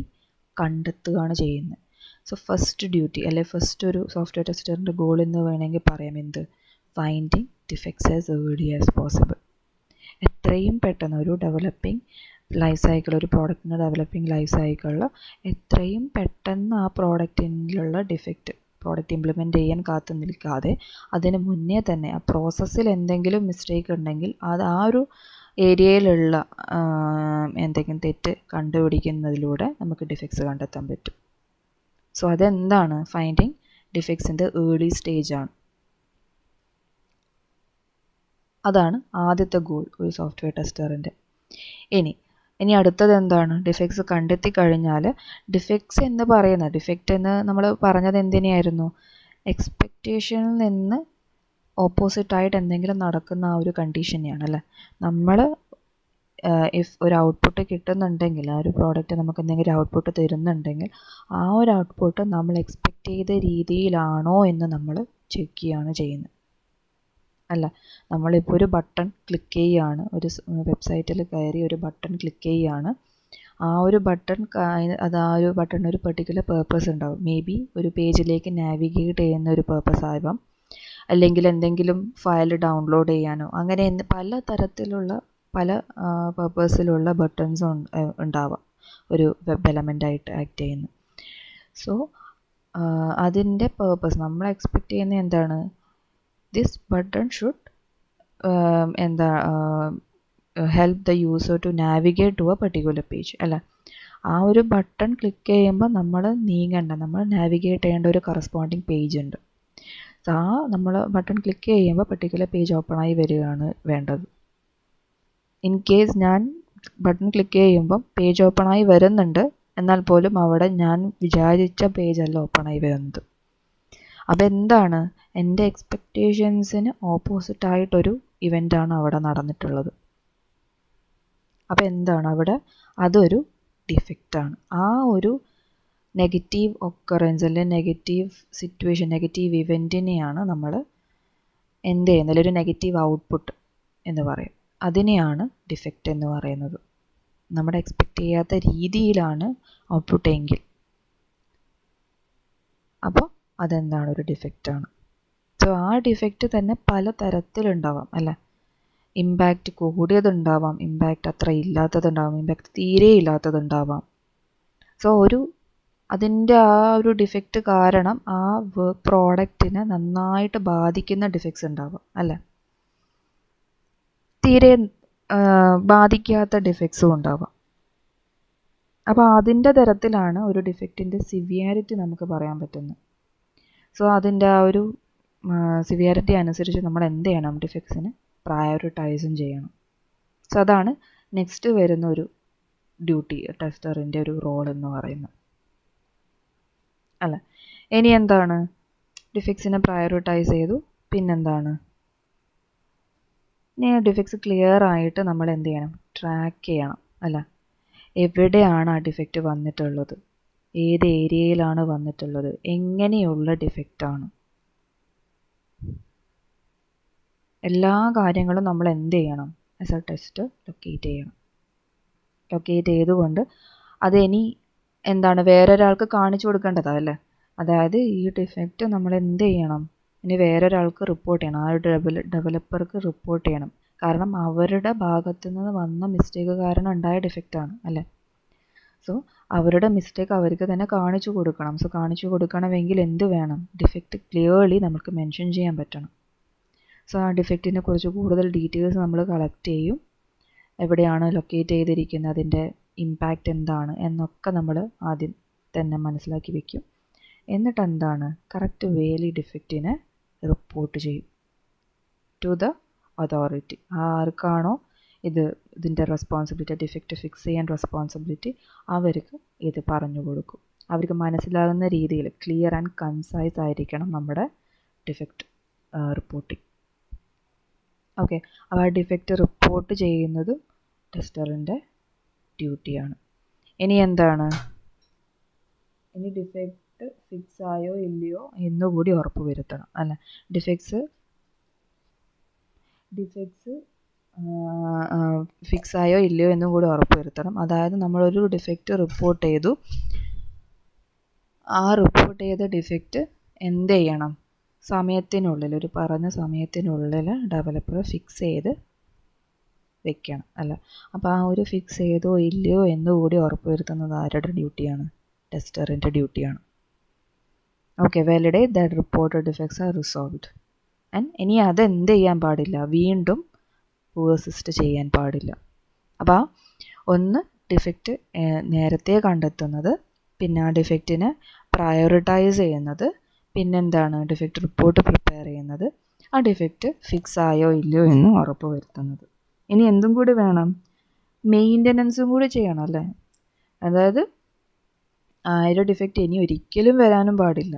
കണ്ടെത്തുകയാണ് ചെയ്യുന്നത്. സോ ഫസ്റ്റ് ഡ്യൂട്ടി, അല്ലെ ഫസ്റ്റ് ഒരു സോഫ്റ്റ്വെയർ ടെസ്റ്ററിൻ്റെ ഗോൾ എന്ന് വേണമെങ്കിൽ പറയാം എന്ത്? Finding defects as early as possible. എത്രയും പെട്ടെന്ന് ഒരു ഡെവലപ്പിംഗ് ലൈഫ് സൈക്കിൾ, ഒരു പ്രോഡക്റ്റിൻ്റെ ഡെവലപ്പിംഗ് ലൈഫ് സൈക്കിളിൽ എത്രയും പെട്ടെന്ന് ആ പ്രോഡക്റ്റിലുള്ള പ്രോഡക്റ്റ് ഇംപ്ലിമെൻറ്റ് ചെയ്യാൻ കാത്തു നിൽക്കാതെ അതിന് മുന്നേ തന്നെ ആ പ്രോസസ്സിൽ എന്തെങ്കിലും മിസ്റ്റേക്ക് ഉണ്ടെങ്കിൽ അത് ആ ഒരു ഏരിയയിലുള്ള എന്തെങ്കിലും തെറ്റ് കണ്ടുപിടിക്കുന്നതിലൂടെ നമുക്ക് ഡിഫെക്ട്സ് കണ്ടെത്താൻ പറ്റും. സോ അതെന്താണ്? ഫൈൻഡിങ് ഡിഫെക്ട്സിൻ്റെ ഏർലി സ്റ്റേജാണ്. അതാണ് ആദ്യത്തെ ഗോൾ ഒരു സോഫ്റ്റ്വെയർ ടെസ്റ്ററിൻ്റെ. ഇനി അടുത്തത് എന്താണ്? ഡിഫെക്ട്സ് കണ്ടെത്തി കഴിഞ്ഞാൽ ഡിഫെക്ട്സ് എന്ന് പറയുന്നത്, ഡിഫെക്റ്റ് എന്ന് നമ്മൾ പറഞ്ഞത് എന്തിനെയായിരുന്നു? എക്സ്പെക്റ്റേഷനിൽ നിന്ന് ഓപ്പോസിറ്റായിട്ട് എന്തെങ്കിലും നടക്കുന്ന ആ ഒരു കണ്ടീഷനെയാണ്, അല്ലേ? നമ്മൾ ഇഫ് ഒരു ഔട്ട്പുട്ട് കിട്ടുന്നുണ്ടെങ്കിൽ, ആ ഒരു പ്രോഡക്റ്റ് നമുക്ക് എന്തെങ്കിലും ഔട്ട്പുട്ട് തരുന്നുണ്ടെങ്കിൽ ആ ഒരു ഔട്ട്പുട്ട് നമ്മൾ എക്സ്പെക്റ്റ് ചെയ്ത രീതിയിലാണോ എന്ന് നമ്മൾ ചെക്ക് ചെയ്യുകയാണ് ചെയ്യുന്നത്, അല്ല? നമ്മളിപ്പോൾ ഒരു ബട്ടൺ ക്ലിക്ക് ചെയ്യുകയാണ്, ഒരു വെബ്സൈറ്റിൽ കയറി ഒരു ബട്ടൺ ക്ലിക്ക് ചെയ്യുകയാണ്. ആ ഒരു ബട്ടൺ ഒരു പെർട്ടിക്കുലർ പേർപ്പസ് ഉണ്ടാവും. മേ ബി ഒരു പേജിലേക്ക് നാവിഗേറ്റ് ചെയ്യുന്ന ഒരു പേർപ്പസ് ആവാം, അല്ലെങ്കിൽ എന്തെങ്കിലും ഫയൽ ഡൗൺലോഡ് ചെയ്യാനോ, അങ്ങനെ പല തരത്തിലുള്ള പല പേർപ്പസിലുള്ള ബട്ടൺസ് ഉണ്ടാവാം ഒരു വെബ് എലമെൻ്റായിട്ട് ആക്ട് ചെയ്യുന്നു. സോ അതിൻ്റെ പേർപ്പസ് നമ്മൾ എക്സ്പെക്റ്റ് ചെയ്യുന്നത് എന്താണ്? This button should help the user to navigate to a particular page, അല്ല? ആ ഒരു ബട്ടൺ ക്ലിക്ക് ചെയ്യുമ്പോൾ നമ്മൾ നമ്മൾ നാവിഗേറ്റ് ചെയ്യേണ്ട ഒരു കറസ്പോണ്ടിങ് പേജ് ഉണ്ട്. ആ നമ്മൾ ബട്ടൺ ക്ലിക്ക് ചെയ്യുമ്പോൾ പെർട്ടിക്കുലർ പേജ് ഓപ്പണായി വരികയാണ് വേണ്ടത്. ഇൻ കേസ് ഞാൻ ബട്ടൺ ക്ലിക്ക് ചെയ്യുമ്പം പേജ് ഓപ്പണായി വരുന്നുണ്ട്, എന്നാൽ പോലും അവിടെ ഞാൻ വിചാരിച്ച പേജല്ല ഓപ്പണായി വരുന്നത്. അപ്പോൾ എന്താണ്? എൻ്റെ എക്സ്പെക്റ്റേഷൻസിന് ഓപ്പോസിറ്റായിട്ടൊരു ഇവൻ്റാണ് അവിടെ നടന്നിട്ടുള്ളത്. അപ്പോൾ എന്താണ് അവിടെ? അതൊരു ഡിഫെക്റ്റാണ്. ആ ഒരു നെഗറ്റീവ് ഒക്കറൻസ്, അല്ലെങ്കിൽ നെഗറ്റീവ് സിറ്റുവേഷൻ, നെഗറ്റീവ് ഇവൻറ്റിനെയാണ് നമ്മൾ എന്ത് ചെയ്യുന്നത്? ഒരു നെഗറ്റീവ് ഔട്ട്പുട്ട് എന്ന് പറയും. അതിനെയാണ് ഡിഫെക്റ്റ് എന്ന് പറയുന്നത്. നമ്മുടെ എക്സ്പെക്റ്റ് ചെയ്യാത്ത രീതിയിലാണ് ഔട്ട്പുട്ട് എങ്കിൽ അപ്പോൾ അതെന്താണ്? ഒരു ഡിഫെക്റ്റാണ്. സോ ആ ഡിഫെക്റ്റ് തന്നെ പല തരത്തിലുണ്ടാവാം, അല്ലേ? ഇമ്പാക്റ്റ് കൂടിയതുണ്ടാവാം, ഇമ്പാക്റ്റ് അത്ര ഇല്ലാത്തതുണ്ടാവാം, ഇമ്പാക്റ്റ് തീരെ ഇല്ലാത്തതുണ്ടാവാം. സോ അതിൻ്റെ ആ ഒരു ഡിഫെക്റ്റ് കാരണം ആ പ്രോഡക്റ്റിനെ നന്നായിട്ട് ബാധിക്കുന്ന ഡിഫെക്ട്സ് ഉണ്ടാവാം, അല്ലേ? തീരെ ബാധിക്കാത്ത ഡിഫെക്ട്സും ഉണ്ടാവാം. അപ്പോൾ അതിൻ്റെ തരത്തിലാണ് ഒരു ഡിഫെക്റ്റിൻ്റെ സിവിയാരിറ്റി നമുക്ക് പറയാൻ പറ്റുന്നത്. സോ അതിൻ്റെ ആ ഒരു സിവിയാരിറ്റി അനുസരിച്ച് നമ്മൾ എന്ത് ചെയ്യണം? ഡിഫെക്ട്സിനെ പ്രയോറിറ്റൈസും ചെയ്യണം. സോ അതാണ് നെക്സ്റ്റ് വരുന്ന ഒരു ഡ്യൂട്ടി, ടെസ്റ്ററിൻ്റെ ഒരു റോൾ എന്ന് പറയുന്നത്, അല്ല? ഇനി എന്താണ്? ഡിഫെക്ട്സിനെ പ്രയോറിറ്റൈസ് ചെയ്തു, പിന്നെന്താണ്? ഇനി ഡിഫക്ട്സ് ക്ലിയർ ആയിട്ട് നമ്മൾ എന്ത് ചെയ്യണം, ട്രാക്ക് ചെയ്യണം അല്ല, എവിടെയാണ് ആ ഡിഫക്റ്റ് വന്നിട്ടുള്ളത്, ഏത് ഏരിയയിലാണ് വന്നിട്ടുള്ളത്, എങ്ങനെയുള്ള ഡിഫക്റ്റാണ്, എല്ലാ കാര്യങ്ങളും നമ്മൾ എന്ത് ചെയ്യണം, ആസ് എ ടെസ്റ്റ് ലൊക്കേറ്റ് ചെയ്യണം. ലൊക്കേറ്റ് ചെയ്തുകൊണ്ട് അത് ഇനി എന്താണ് വേറൊരാൾക്ക് കാണിച്ചു കൊടുക്കേണ്ടതല്ലേ. അതായത് ഈ ഡിഫക്റ്റ് നമ്മൾ എന്ത് ചെയ്യണം, ഇനി വേറൊരാൾക്ക് റിപ്പോർട്ട് ചെയ്യണം, ആ ഒരു ഡെവലപ്പർക്ക് റിപ്പോർട്ട് ചെയ്യണം. കാരണം അവരുടെ ഭാഗത്തു നിന്ന് വന്ന മിസ്റ്റേക്ക് കാരണം ഉണ്ടായ ഡിഫക്റ്റാണ് അല്ലേ. സോ അവരുടെ മിസ്റ്റേക്ക് അവർക്ക് തന്നെ കാണിച്ചു കൊടുക്കണം. സോ കാണിച്ചു കൊടുക്കണമെങ്കിൽ എന്ത് വേണം, ഡിഫക്റ്റ് ക്ലിയർലി നമുക്ക് മെൻഷൻ ചെയ്യാൻ പറ്റണം. സോ ആ ഡിഫക്റ്റിനെ കുറിച്ച് കൂടുതൽ ഡീറ്റെയിൽസ് നമ്മൾ കളക്ട് ചെയ്യും, എവിടെയാണ് ലൊക്കേറ്റ് ചെയ്തിരിക്കുന്നത്, അതിൻ്റെ ഇമ്പാക്റ്റ് എന്താണ് എന്നൊക്കെ നമ്മൾ ആദ്യം തന്നെ മനസ്സിലാക്കി വെക്കും. എന്നിട്ട് എന്താണ്, കറക്റ്റ് വേലി ഡിഫക്റ്റിനെ റിപ്പോർട്ട് ചെയ്യും ടു ദ അതോറിറ്റി. ആർക്കാണോ ഇതിൻ്റെ റെസ്പോൺസിബിലിറ്റി, ഡിഫക്റ്റ് ഫിക്സ് ചെയ്യാൻ റെസ്പോൺസിബിലിറ്റി, അവർക്ക് ഇത് പറഞ്ഞു കൊടുക്കും. അവർക്ക് മനസ്സിലാകുന്ന രീതിയിൽ ക്ലിയർ ആൻഡ് കൺസൈസ് ആയിരിക്കണം നമ്മുടെ ഡിഫക്റ്റ് റിപ്പോർട്ടിങ്. ഓക്കെ, അപ്പോൾ ആ ഡിഫക്റ്റ് റിപ്പോർട്ട് ചെയ്യുന്നതും ടെസ്റ്ററിൻ്റെ ഡ്യൂട്ടിയാണ്. ഇനി എന്താണ്, ഇനി ഡിഫക്റ്റ് ഫിക്സ് ആയോ ഇല്ലയോ എന്നുകൂടി ഉറപ്പ് വരുത്തണം അല്ല. ഡിഫക്ട്സ് ഫിക്സ് ആയോ ഇല്ലയോ എന്നും കൂടി ഉറപ്പ് വരുത്തണം. അതായത് നമ്മളൊരു ഡിഫക്റ്റ് റിപ്പോർട്ട് ചെയ്തു, ആ റിപ്പോർട്ട് ചെയ്ത ഡിഫക്റ്റ് എന്ത് ചെയ്യണം, സമയത്തിനുള്ളിൽ, ഒരു പറഞ്ഞ സമയത്തിനുള്ളിൽ ഡെവലപ്പർ ഫിക്സ് ചെയ്ത് വെക്കണം അല്ല. അപ്പോൾ ആ ഒരു ഫിക്സ് ചെയ്തോ ഇല്ലയോ എന്നുകൂടി ഉറപ്പ് വരുത്തുന്നത് ആരുടെ ഡ്യൂട്ടിയാണ്, ടെസ്റ്ററിൻ്റെ ഡ്യൂട്ടിയാണ്. Okay, validate that reported defects are resolved. And ഇനി അതെന്ത് ചെയ്യാൻ പാടില്ല, വീണ്ടും പേഴ്സിസ്റ്റ് ചെയ്യാൻ പാടില്ല. അപ്പോൾ ഒന്ന് ഡിഫക്റ്റ് നേരത്തെ കണ്ടെത്തുന്നത്, പിന്നെ ആ ഡിഫക്റ്റിനെ പ്രയോറിറ്റൈസ് ചെയ്യുന്നത്, പിന്നെന്താണ് ഡിഫക്റ്റ് റിപ്പോർട്ട് പ്രിപ്പയർ ചെയ്യുന്നത്, ആ ഡിഫക്റ്റ് ഫിക്സ് ആയോ ഇല്ലയോ എന്ന് ഉറപ്പ് വരുത്തുന്നത്. ഇനി എന്തും കൂടി വേണം, മെയിൻ്റനൻസും കൂടി ചെയ്യണം അല്ലേ. അതായത് ആ ഒരു ഡിഫക്റ്റ് ഇനി ഒരിക്കലും വരാനും പാടില്ല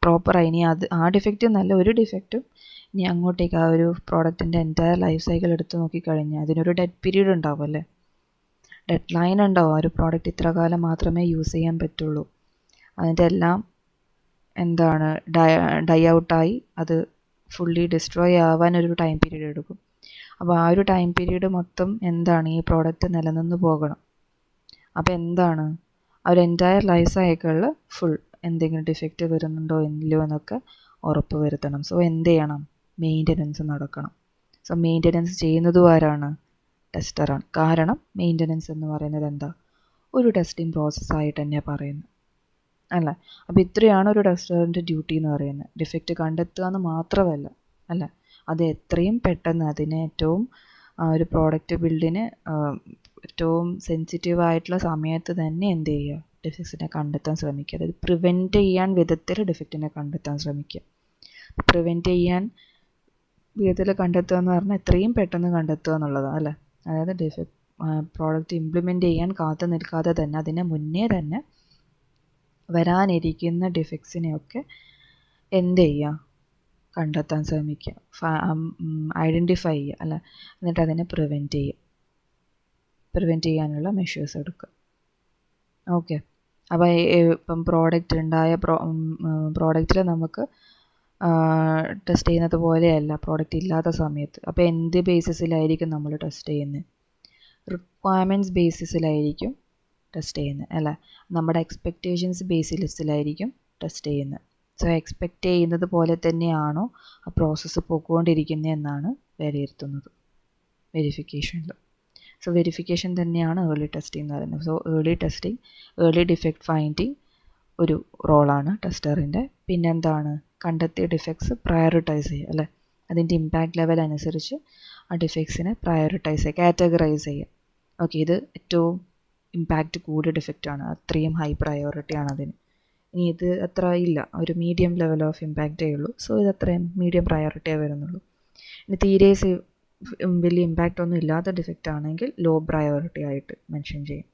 പ്രോപ്പറായി. ഇനി ആ ഡിഫക്റ്റ് നല്ല ഒരു ഡിഫക്റ്റും ഇനി അങ്ങോട്ടേക്ക്, ആ ഒരു പ്രോഡക്റ്റിൻ്റെ എൻറ്റയർ ലൈഫ് സൈക്കിൾ എടുത്ത് നോക്കിക്കഴിഞ്ഞാൽ അതിനൊരു ഡെഡ് പീരീഡ് ഉണ്ടാവും അല്ലേ, ഡെഡ് ലൈൻ ഉണ്ടാവും. ആ ഒരു പ്രോഡക്റ്റ് ഇത്ര കാലം മാത്രമേ യൂസ് ചെയ്യാൻ പറ്റുള്ളൂ. അതിൻ്റെ എല്ലാം എന്താണ് ഡൈ ഔട്ടായി അത് ഫുള്ളി ഡിസ്ട്രോയ് ആവാൻ ഒരു ടൈം പീരീഡ് എടുക്കും. അപ്പോൾ ആ ഒരു ടൈം പീരീഡ് മൊത്തം എന്താണ്, ഈ പ്രോഡക്റ്റ് നിലനിന്ന് പോകണം. അപ്പോൾ എന്താണ്, ആ ഒരു എൻറ്റയർ ലൈഫ് സൈക്കിളിൽ ഫുൾ എന്തെങ്കിലും ഡിഫക്റ്റ് വരുന്നുണ്ടോ ഇല്ലയോ എന്നൊക്കെ ഉറപ്പ് വരുത്തണം. സോ എന്ത് ചെയ്യണം, മെയിൻ്റനൻസ് നടക്കണം. സോ മെയിൻ്റനൻസ് ചെയ്യുന്നതും ആരാണ്, ടെസ്റ്ററാണ്. കാരണം മെയിൻ്റനൻസ് എന്ന് പറയുന്നത് എന്താ, ഒരു ടെസ്റ്റിംഗ് പ്രോസസ്സായിട്ട് തന്നെയാണ് പറയുന്നത് അല്ല. അപ്പോൾ ഇത്രയാണ് ഒരു ടെസ്റ്ററിൻ്റെ ഡ്യൂട്ടി എന്ന് പറയുന്നത്. ഡിഫക്റ്റ് കണ്ടെത്തുക എന്ന് മാത്രമല്ല അല്ല, അത് എത്രയും പെട്ടെന്ന് അതിനെ ഏറ്റവും ഒരു പ്രോഡക്റ്റ് ബിൽഡിന് ഏറ്റവും സെൻസിറ്റീവായിട്ടുള്ള സമയത്ത് തന്നെ എന്ത് ചെയ്യുക, ഡിഫക്ട്സിനെ കണ്ടെത്താൻ ശ്രമിക്കുക. അതായത് പ്രിവെൻറ്റ് ചെയ്യാൻ വിധത്തിൽ ഡിഫക്റ്റിനെ കണ്ടെത്താൻ ശ്രമിക്കുക. പ്രിവെൻറ്റ് ചെയ്യാൻ വിധത്തിൽ കണ്ടെത്തുക എന്ന് പറഞ്ഞാൽ എത്രയും പെട്ടെന്ന് കണ്ടെത്തുക എന്നുള്ളതാണ് അല്ലേ. അതായത് ഡിഫക്റ്റ് പ്രോഡക്റ്റ് ഇംപ്ലിമെൻറ്റ് ചെയ്യാൻ കാത്തു നിൽക്കാതെ തന്നെ അതിനെ മുന്നേ തന്നെ വരാനിരിക്കുന്ന ഡിഫക്ട്സിനെയൊക്കെ എന്ത് ചെയ്യുക, കണ്ടെത്താൻ ശ്രമിക്കുക, ഐഡൻറ്റിഫൈ ചെയ്യുക അല്ല. എന്നിട്ട് അതിനെ പ്രിവെൻറ്റ് ചെയ്യാനുള്ള മെഷേഴ്സ് എടുക്കുക. ഓക്കെ, അപ്പോൾ ഇപ്പം പ്രോഡക്റ്റ് ഉണ്ടായ പ്രോഡക്റ്റിൽ നമുക്ക് ടെസ്റ്റ് ചെയ്യുന്നത് പോലെയല്ല പ്രോഡക്റ്റ് ഇല്ലാത്ത സമയത്ത്. അപ്പോൾ എന്ത് ബേസിസിലായിരിക്കും നമ്മൾ ടെസ്റ്റ് ചെയ്യുന്നത്, റിക്വയർമെൻറ്റ്സ് ബേസിസിലായിരിക്കും ടെസ്റ്റ് ചെയ്യുന്നത് അല്ലേ. നമ്മുടെ എക്സ്പെക്റ്റേഷൻസ് ബേസിസിലായിരിക്കും ടെസ്റ്റ് ചെയ്യുന്നത്. സോ എക്സ്പെക്റ്റ് ചെയ്യുന്നത് പോലെ തന്നെയാണോ ആ പ്രോസസ്സ് പോയിക്കൊണ്ടിരിക്കുന്നത് എന്നാണ് വിലയിരുത്തുന്നത് വെരിഫിക്കേഷനിൽ. സോ വെരിഫിക്കേഷൻ തന്നെയാണ് ഏർലി ടെസ്റ്റിംഗ് എന്ന് പറയുന്നത്. സോ ഏർലി ഡിഫക്റ്റ് ഫൈൻഡിങ് ഒരു റോളാണ് ടെസ്റ്ററിൻ്റെ. പിന്നെന്താണ്, കണ്ടെത്തിയ ഡിഫക്ട്സ് പ്രയോറിറ്റൈസ് ചെയ്യുക അല്ലേ. അതിൻ്റെ ഇമ്പാക്റ്റ് ലെവൽ അനുസരിച്ച് ആ ഡിഫക്ട്സിനെ പ്രയോറിറ്റൈസ് ചെയ്യുക, കാറ്റഗറൈസ് ചെയ്യുക. ഓക്കെ, ഇത് ഏറ്റവും ഇമ്പാക്റ്റ് കൂടിയ ഡിഫക്റ്റാണ്, അത്രയും ഹൈ പ്രയോറിറ്റിയാണ് അതിന്. ഇനി ഇത് അത്ര ഇല്ല, ഒരു മീഡിയം ലെവൽ ഓഫ് ഇമ്പാക്റ്റേ ഉള്ളൂ. സോ ഇത് അത്രയും മീഡിയം പ്രയോറിറ്റിയേ വരുന്നുള്ളൂ. ഇനി തീരെ വലിയ ഇമ്പാക്റ്റ് ഒന്നും ഇല്ലാത്ത ഡിഫക്റ്റ് ആണെങ്കിൽ ലോ പ്രയോറിറ്റി ആയിട്ട് മെൻഷൻ ചെയ്യും.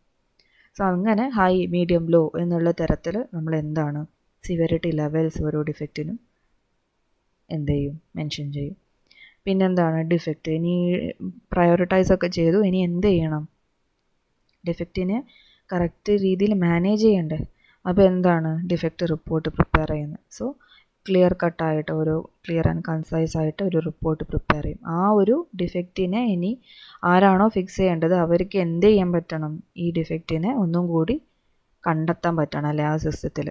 സോ അങ്ങനെ ഹൈ, മീഡിയം, ലോ എന്നുള്ള തരത്തിൽ നമ്മൾ എന്താണ് സിവിയറിറ്റി ലെവൽസ് ഓരോ ഡിഫക്റ്റിനും എന്ത് ചെയ്യും, മെൻഷൻ ചെയ്യും. പിന്നെന്താണ് ഡിഫക്റ്റ്. ഇനി പ്രയോറിറ്റൈസ് ഒക്കെ ചെയ്തു, ഇനി എന്ത് ചെയ്യണം? ഡിഫക്റ്റിനെ കറക്റ്റ് രീതിയിൽ മാനേജ് ചെയ്യണ്ടേ. അപ്പോൾ എന്താണ് ഡിഫക്റ്റ് റിപ്പോർട്ട് പ്രിപ്പയർ ചെയ്യുന്നത്. സോ ക്ലിയർ കട്ടായിട്ട് ക്ലിയർ ആൻഡ് കൺസൈസ് ആയിട്ട് ഒരു റിപ്പോർട്ട് പ്രിപ്പയർ ചെയ്യും. ആ ഒരു ഡിഫക്റ്റിനെ ഇനി ആരാണോ ഫിക്സ് ചെയ്യേണ്ടത് അവർക്ക് എന്ത് ചെയ്യാൻ പറ്റണം? ഈ ഡിഫക്റ്റിനെ ഒന്നും കൂടി കണ്ടെത്താൻ പറ്റണം അല്ലേ ആ സിസ്റ്റത്തിൽ.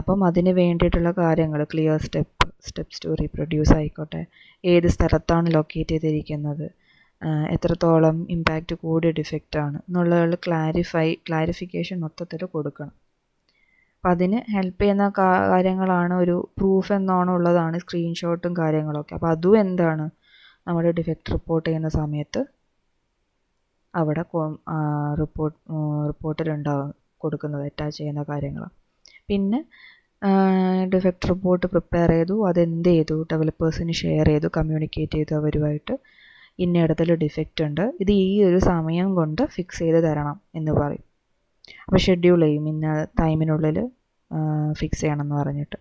അപ്പം അതിന് വേണ്ടിയിട്ടുള്ള കാര്യങ്ങൾ ക്ലിയർ സ്റ്റെപ്സ് ടു റീപ്രൊഡ്യൂസ് ആയിക്കോട്ടെ, ഏത് സ്ഥലത്താണ് ലൊക്കേറ്റ് ചെയ്തിരിക്കുന്നത്, എത്രത്തോളം ഇമ്പാക്റ്റ് കൂടിയ ഡിഫക്റ്റാണ് എന്നുള്ള ക്ലാരിഫിക്കേഷൻ മൊത്തത്തിൽ കൊടുക്കണം. അപ്പം അതിന് ഹെൽപ്പ് ചെയ്യുന്ന കാര്യങ്ങളാണ് ഒരു പ്രൂഫ് എന്നോണം ഉള്ളതാണ് സ്ക്രീൻഷോട്ടും കാര്യങ്ങളൊക്കെ. അപ്പോൾ അതും എന്താണ് നമ്മുടെ ഡിഫക്റ്റ് റിപ്പോർട്ട് ചെയ്യുന്ന സമയത്ത് അവിടെ റിപ്പോർട്ടിലുണ്ടാകും കൊടുക്കുന്നത്, അറ്റാച്ച് ചെയ്യുന്ന കാര്യങ്ങൾ. പിന്നെ ഡിഫക്റ്റ് റിപ്പോർട്ട് പ്രിപ്പയർ ചെയ്തു, അതെന്ത് ചെയ്തു? ഡെവലപ്പേഴ്സിന് ഷെയർ ചെയ്തു, കമ്മ്യൂണിക്കേറ്റ് ചെയ്തു അവരുമായിട്ട്. ഇന്ന ഇടത്തിൽ ഡിഫക്റ്റ് ഉണ്ട്, ഇത് ഈ ഒരു സമയം കൊണ്ട് ഫിക്സ് ചെയ്ത് തരണം എന്ന് പറയും. അപ്പോൾ ഷെഡ്യൂൾ ചെയ്യും, ഇന്ന ടൈമിനുള്ളിൽ ഫിക്സ് ചെയ്യണം എന്ന് പറഞ്ഞിട്ട്.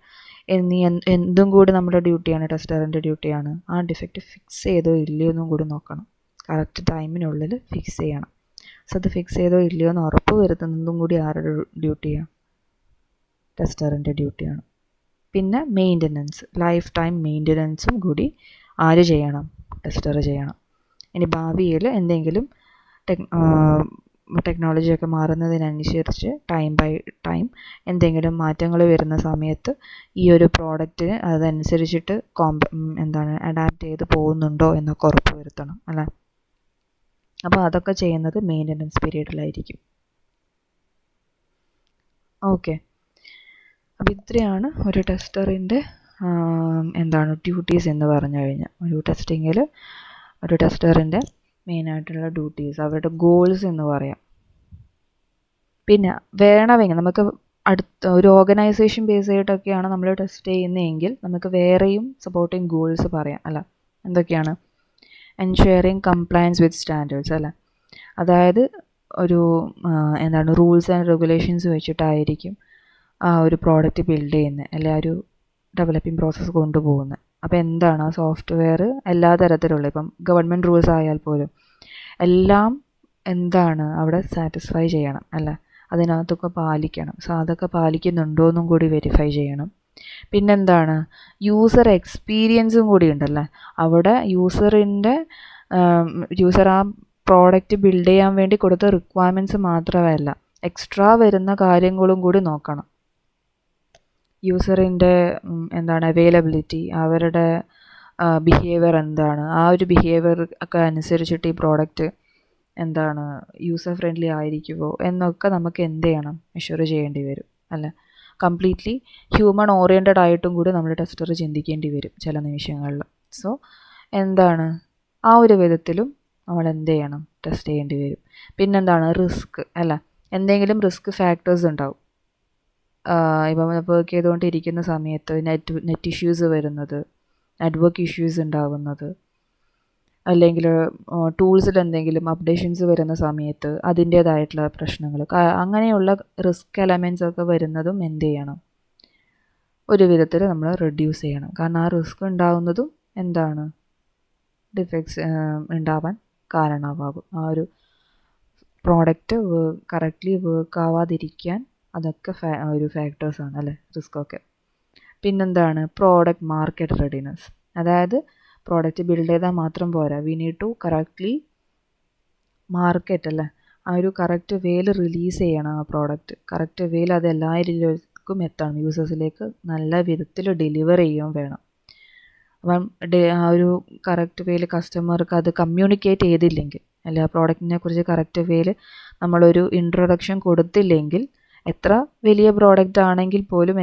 ഇനി എന്തും കൂടി നമ്മുടെ ഡ്യൂട്ടിയാണ്, ടെസ്റ്ററിൻ്റെ ഡ്യൂട്ടിയാണ് ആ ഡിഫക്റ്റ് ഫിക്സ് ചെയ്തോ ഇല്ലയോ എന്നും കൂടി നോക്കണം. കറക്റ്റ് ടൈമിനുള്ളിൽ ഫിക്സ് ചെയ്യണം. സോ അത് ഫിക്സ് ചെയ്തോ ഇല്ലയോ എന്ന് ഉറപ്പ് വരുത്തുന്നതും കൂടി ആരുടെ ഡ്യൂട്ടിയാണ്? ടെസ്റ്ററിൻ്റെ ഡ്യൂട്ടിയാണ്. പിന്നെ മെയിൻ്റനൻസ്, ലൈഫ് ടൈം മെയിൻ്റനൻസും കൂടി ആര് ചെയ്യണം? ടെസ്റ്റർ ചെയ്യണം. ഇനി ഭാവിയിൽ എന്തെങ്കിലും ടെക്നോളജിയൊക്കെ മാറുന്നതിനനുസരിച്ച് ടൈം ബൈ ടൈം എന്തെങ്കിലും മാറ്റങ്ങൾ വരുന്ന സമയത്ത് ഈ ഒരു പ്രോഡക്റ്റിന് അതനുസരിച്ചിട്ട് അഡാപ്റ്റ് ചെയ്ത് പോകുന്നുണ്ടോ എന്നൊക്കെ ഉറപ്പ് വരുത്തണം അല്ലേ. അപ്പോൾ അതൊക്കെ ചെയ്യുന്നത് മെയിൻ്റനൻസ് പീരീഡിലായിരിക്കും. ഓക്കെ, അപ്പോൾ ഇത്രയാണ് ഒരു ടെസ്റ്ററിൻ്റെ ഡ്യൂട്ടീസ് എന്ന് പറഞ്ഞു കഴിഞ്ഞാൽ. ഒരു ടെസ്റ്റിങ്ങിൽ ഒരു ടെസ്റ്ററിൻ്റെ മെയിനായിട്ടുള്ള ഡ്യൂട്ടീസ്, അവരുടെ ഗോൾസ് എന്ന് പറയാം. പിന്നെ വേണമെങ്കിൽ നമുക്ക് അടുത്ത ഒരു ഓർഗനൈസേഷൻ ബേസ് ചെയ്തിട്ടൊക്കെയാണ് നമ്മൾ ടെസ്റ്റ് ചെയ്യുന്നതെങ്കിൽ നമുക്ക് വേറെയും സപ്പോർട്ടിങ് ഗോൾസ് പറയാം അല്ല. എന്തൊക്കെയാണ്? എൻഷുറിങ് കംപ്ലയൻസ് വിത്ത് സ്റ്റാൻഡേർഡ്സ് അല്ല. അതായത് ഒരു റൂൾസ് ആൻഡ് റെഗുലേഷൻസ് വെച്ചിട്ടായിരിക്കും ആ ഒരു പ്രോഡക്റ്റ് ബിൽഡ് ചെയ്യുന്നത്, അല്ലെ ആ ഒരു ഡെവലപ്പിംഗ് പ്രോസസ്സ് കൊണ്ടുപോകുന്നത്. അപ്പോൾ എന്താണ് ആ സോഫ്റ്റ്വെയർ എല്ലാ തരത്തിലുള്ള, ഇപ്പം ഗവൺമെൻറ് റൂൾസ് ആയാൽ പോലും എല്ലാം അവിടെ സാറ്റിസ്ഫൈ ചെയ്യണം അല്ല, അതിനകത്തൊക്കെ പാലിക്കണം. സോ അതൊക്കെ പാലിക്കുന്നുണ്ടോ എന്നും കൂടി വെരിഫൈ ചെയ്യണം. പിന്നെന്താണ്? യൂസർ എക്സ്പീരിയൻസും കൂടി ഉണ്ടല്ലേ അവിടെ. യൂസർ ആ പ്രോഡക്റ്റ് ബിൽഡ് ചെയ്യാൻ വേണ്ടി കൊടുത്ത റിക്വയർമെൻറ്റ്സ് മാത്രമല്ല, എക്സ്ട്രാ വരുന്ന കാര്യങ്ങളും കൂടി നോക്കണം. യൂസറിൻ്റെ അവൈലബിലിറ്റി, അവരുടെ ബിഹേവിയർ എന്താണ്, ആ ഒരു ബിഹേവിയർ ഒക്കെ അനുസരിച്ചിട്ട് ഈ പ്രോഡക്റ്റ് യൂസർ ഫ്രണ്ട്ലി ആയിരിക്കുമോ എന്നൊക്കെ നമുക്ക് എന്ത് ചെയ്യണം? മെഷർ ചെയ്യേണ്ടി വരും അല്ല. കംപ്ലീറ്റ്ലി ഹ്യൂമൺ ഓറിയൻറ്റഡ് ആയിട്ടും കൂടി നമ്മൾ ടെസ്റ്റർ ചിന്തിക്കേണ്ടി വരും ചില നിമിഷങ്ങളിൽ. സോ ആ ഒരു വിധത്തിലും നമ്മൾ എന്ത് ചെയ്യണം? ടെസ്റ്റ് ചെയ്യേണ്ടി വരും. പിന്നെന്താണ്? റിസ്ക് അല്ല, എന്തെങ്കിലും റിസ്ക് ഫാക്ടേഴ്സ് ഉണ്ടാവും. ഇപ്പം വർക്ക് ചെയ്തുകൊണ്ടിരിക്കുന്ന സമയത്ത് നെറ്റ് ഇഷ്യൂസ് വരുന്നത്, നെറ്റ്വർക്ക് ഇഷ്യൂസ് ഉണ്ടാകുന്നത്, അല്ലെങ്കിൽ ടൂൾസിൽ എന്തെങ്കിലും അപ്ഡേഷൻസ് വരുന്ന സമയത്ത് അതിൻ്റേതായിട്ടുള്ള പ്രശ്നങ്ങൾ, അങ്ങനെയുള്ള റിസ്ക് എലമെൻറ്റ്സ് ഒക്കെ വരുന്നതും എന്ത് ചെയ്യണം? ഒരു വിധത്തിൽ നമ്മൾ റെഡ്യൂസ് ചെയ്യണം. കാരണം ആ റിസ്ക് ഉണ്ടാകുന്നതും ഡിഫക്ട്സ് ഉണ്ടാവാൻ കാരണമാകും. ആ ഒരു പ്രോഡക്റ്റ് കറക്റ്റ്ലി വർക്ക് ആവാതിരിക്കാൻ അതൊക്കെ ഒരു ഫാക്ടേഴ്സാണ് അല്ലേ, റിസ്ക്കൊക്കെ. പിന്നെന്താണ്? Product market readiness. അതായത് പ്രോഡക്റ്റ് ബിൽഡ് ചെയ്താൽ മാത്രം പോരാ, we need to correctly market അല്ലേ, ആ ഒരു കറക്റ്റ് വേയിൽ റിലീസ് ചെയ്യണം ആ പ്രോഡക്റ്റ്. കറക്റ്റ് വേയിൽ അത് എല്ലാവരിലേക്കും എത്തണം, യൂസേഴ്സിലേക്ക് നല്ല വിധത്തിൽ ഡെലിവർ ചെയ്യുകയും വേണം. അപ്പം ആ ഒരു കറക്റ്റ് വേയിൽ കസ്റ്റമർക്ക് അത് കമ്മ്യൂണിക്കേറ്റ് ചെയ്തില്ലെങ്കിൽ, അല്ലെ ആ പ്രോഡക്റ്റിനെ കുറിച്ച് കറക്റ്റ് വേയിൽ നമ്മളൊരു ഇൻട്രൊഡക്ഷൻ കൊടുത്തില്ലെങ്കിൽ, എത്ര വലിയ പ്രോഡക്റ്റ് ആണെങ്കിൽ പോലും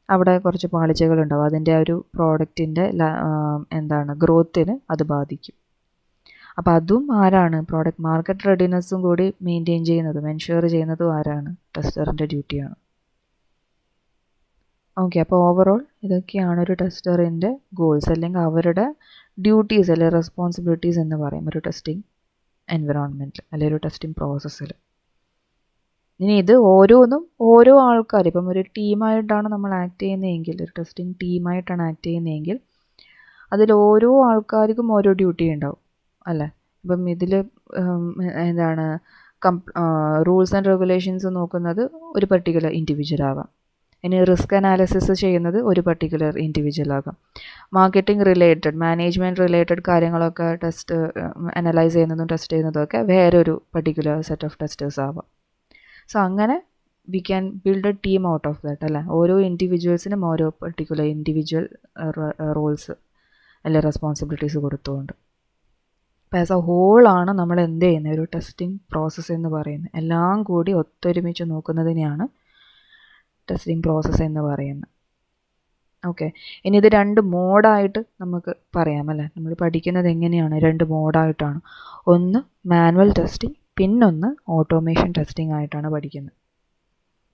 അവിടെ കുറച്ച് പാളിച്ചകളുണ്ടാവും. അതിൻ്റെ ആ ഒരു പ്രോഡക്റ്റിൻ്റെ ഗ്രോത്തിന് അത് ബാധിക്കും. അപ്പോൾ അതും ആരാണ്? പ്രോഡക്റ്റ് മാർക്കറ്റ് റെഡിനെസ്സും കൂടി മെയിൻറ്റെയിൻ ചെയ്യുന്നതും എൻഷുർ ചെയ്യുന്നതും ആരാണ്? ടെസ്റ്ററിൻ്റെ ഡ്യൂട്ടിയാണ്. ഓക്കെ, അപ്പോൾ ഓവറോൾ ഇതൊക്കെയാണ് ഒരു ടെസ്റ്ററിൻ്റെ ഗോൾസ്, അല്ലെങ്കിൽ അവരുടെ ഡ്യൂട്ടീസ് അല്ലെങ്കിൽ റെസ്പോൺസിബിലിറ്റീസ് എന്ന് പറയും ഒരു ടെസ്റ്റിംഗ് എൻവിറോൺമെൻറ്റിൽ അല്ലെങ്കിൽ ഒരു ടെസ്റ്റിംഗ് പ്രോസസ്സിൽ. ഇനി ഇത് ഓരോന്നും ഓരോ ആൾക്കാർ, ഇപ്പം ഒരു ടീമായിട്ടാണ് നമ്മൾ ആക്ട് ചെയ്യുന്നതെങ്കിൽ, ഒരു ടെസ്റ്റിംഗ് ടീമായിട്ടാണ് ആക്ട് ചെയ്യുന്നതെങ്കിൽ അതിൽ ഓരോ ആൾക്കാർക്കും ഓരോ ഡ്യൂട്ടി ഉണ്ടാവും അല്ലേ. ഇപ്പം ഇതിൽ എന്താണ് റൂൾസ് ആൻഡ് റെഗുലേഷൻസ് നോക്കുന്നത് ഒരു പർട്ടിക്കുലർ ഇൻഡിവിജ്വൽ ആവാം. ഇനി റിസ്ക് അനാലിസിസ് ചെയ്യുന്നത് ഒരു പർട്ടിക്കുലർ ഇൻഡിവിജ്വൽ ആകാം. മാർക്കറ്റിംഗ് റിലേറ്റഡ്, മാനേജ്മെൻറ്റ് റിലേറ്റഡ് കാര്യങ്ങളൊക്കെ ടെസ്റ്റ് അനലൈസ് ചെയ്യുന്നതും ടെസ്റ്റ് ചെയ്യുന്നതൊക്കെ വേറൊരു പർട്ടിക്കുലർ സെറ്റ് ഓഫ് ടെസ്റ്റേഴ്സ് ആവാം. സോ അങ്ങനെ we can build A team out of that അല്ലേ. ഓരോ ഇൻഡിവിജ്വൽസിനും ഓരോ പർട്ടിക്കുലർ ഇൻഡിവിജ്വൽ റോൾസ് അല്ലെ റെസ്പോൺസിബിലിറ്റീസ് കൊടുത്തുകൊണ്ട്. അപ്പോൾ ആസ് എ ഹോളാണ് നമ്മൾ എന്ത് ചെയ്യുന്നത്, ഒരു ടെസ്റ്റിംഗ് പ്രോസസ്സ് എന്ന് പറയുന്നത്. എല്ലാം കൂടി ഒത്തൊരുമിച്ച് നോക്കുന്നതിനെയാണ് ടെസ്റ്റിംഗ് പ്രോസസ്സ് എന്ന് പറയുന്നത്. ഓക്കെ, ഇനി ഇത് 2 മോഡായിട്ട് നമുക്ക് പറയാമല്ലേ. നമ്മൾ പഠിക്കുന്നത് എങ്ങനെയാണ്, 2 മോഡായിട്ടാണ്. ഒന്ന് മാനുവൽ ടെസ്റ്റിംഗ്, പിന്നൊന്ന് ഓട്ടോമേഷൻ ടെസ്റ്റിംഗ് ആയിട്ടാണ് പഠിക്കുന്നത്.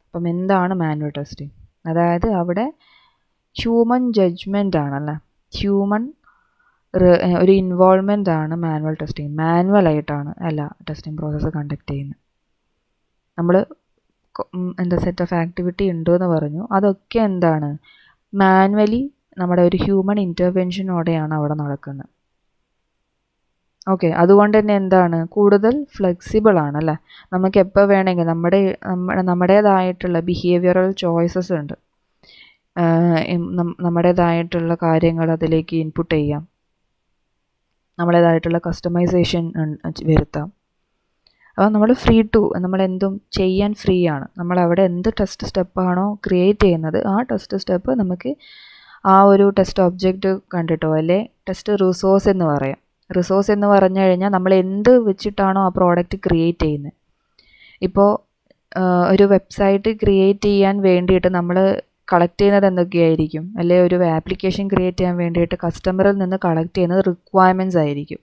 അപ്പം എന്താണ് മാനുവൽ ടെസ്റ്റിംഗ്? അതായത് അവിടെ ഹ്യൂമൻ ജഡ്ജ്മെൻ്റ് ആണല്ലേ, ഹ്യൂമൻ ഒരു ഇൻവോൾവ്മെൻ്റ് ആണ് മാനുവൽ ടെസ്റ്റിംഗ്. മാനുവലായിട്ടാണ് എല്ലാ ടെസ്റ്റിംഗ് പ്രോസസ്സ് കണ്ടക്ട് ചെയ്യുന്നത്. നമ്മൾ എന്താ സെറ്റ് ഓഫ് ആക്ടിവിറ്റി ഉണ്ടെന്ന് പറഞ്ഞു, അതൊക്കെ എന്താണ് മാനുവലി നമ്മുടെ ഒരു ഹ്യൂമൻ ഇൻ്റർവെൻഷനോടെയാണ് അവിടെ നടക്കുന്നത്. ഓക്കെ, അതുകൊണ്ട് തന്നെ എന്താണ് കൂടുതൽ ഫ്ലെക്സിബിൾ ആണല്ലേ. നമുക്ക് എപ്പോൾ വേണമെങ്കിൽ നമ്മുടേതായിട്ടുള്ള ബിഹേവിയറൽ ചോയ്സസ് ഉണ്ട്. നമ്മുടേതായിട്ടുള്ള കാര്യങ്ങൾ അതിലേക്ക് ഇൻപുട്ട് ചെയ്യാം, നമ്മുടേതായിട്ടുള്ള കസ്റ്റമൈസേഷൻ വരുത്താം. അപ്പോൾ നമ്മൾ ഫ്രീ ടു, നമ്മളെന്തും ചെയ്യാൻ ഫ്രീ ആണ്. നമ്മളവിടെ എന്ത് ടെസ്റ്റ് സ്റ്റെപ്പാണോ ക്രിയേറ്റ് ചെയ്യുന്നത്, ആ ടെസ്റ്റ് സ്റ്റെപ്പ് നമുക്ക് ആ ഒരു ടെസ്റ്റ് ഒബ്ജക്റ്റ് കണ്ടിട്ടോ അല്ലെ ടെസ്റ്റ് റിസോഴ്സ് എന്ന് പറയാം. റിസോഴ്സ് എന്ന് പറഞ്ഞു കഴിഞ്ഞാൽ നമ്മൾ എന്ത് വെച്ചിട്ടാണോ ആ പ്രോഡക്റ്റ് ക്രിയേറ്റ് ചെയ്യുന്നത്. ഇപ്പോൾ ഒരു വെബ്സൈറ്റ് ക്രിയേറ്റ് ചെയ്യാൻ വേണ്ടിയിട്ട് നമ്മൾ കളക്ട് ചെയ്യുന്നത് എന്തൊക്കെയായിരിക്കും, അല്ലെ ഒരു ആപ്ലിക്കേഷൻ ക്രിയേറ്റ് ചെയ്യാൻ വേണ്ടിയിട്ട് കസ്റ്റമറിൽ നിന്ന് കളക്ട് ചെയ്യുന്നത് റിക്വയർമെൻറ്റ്സ് ആയിരിക്കും.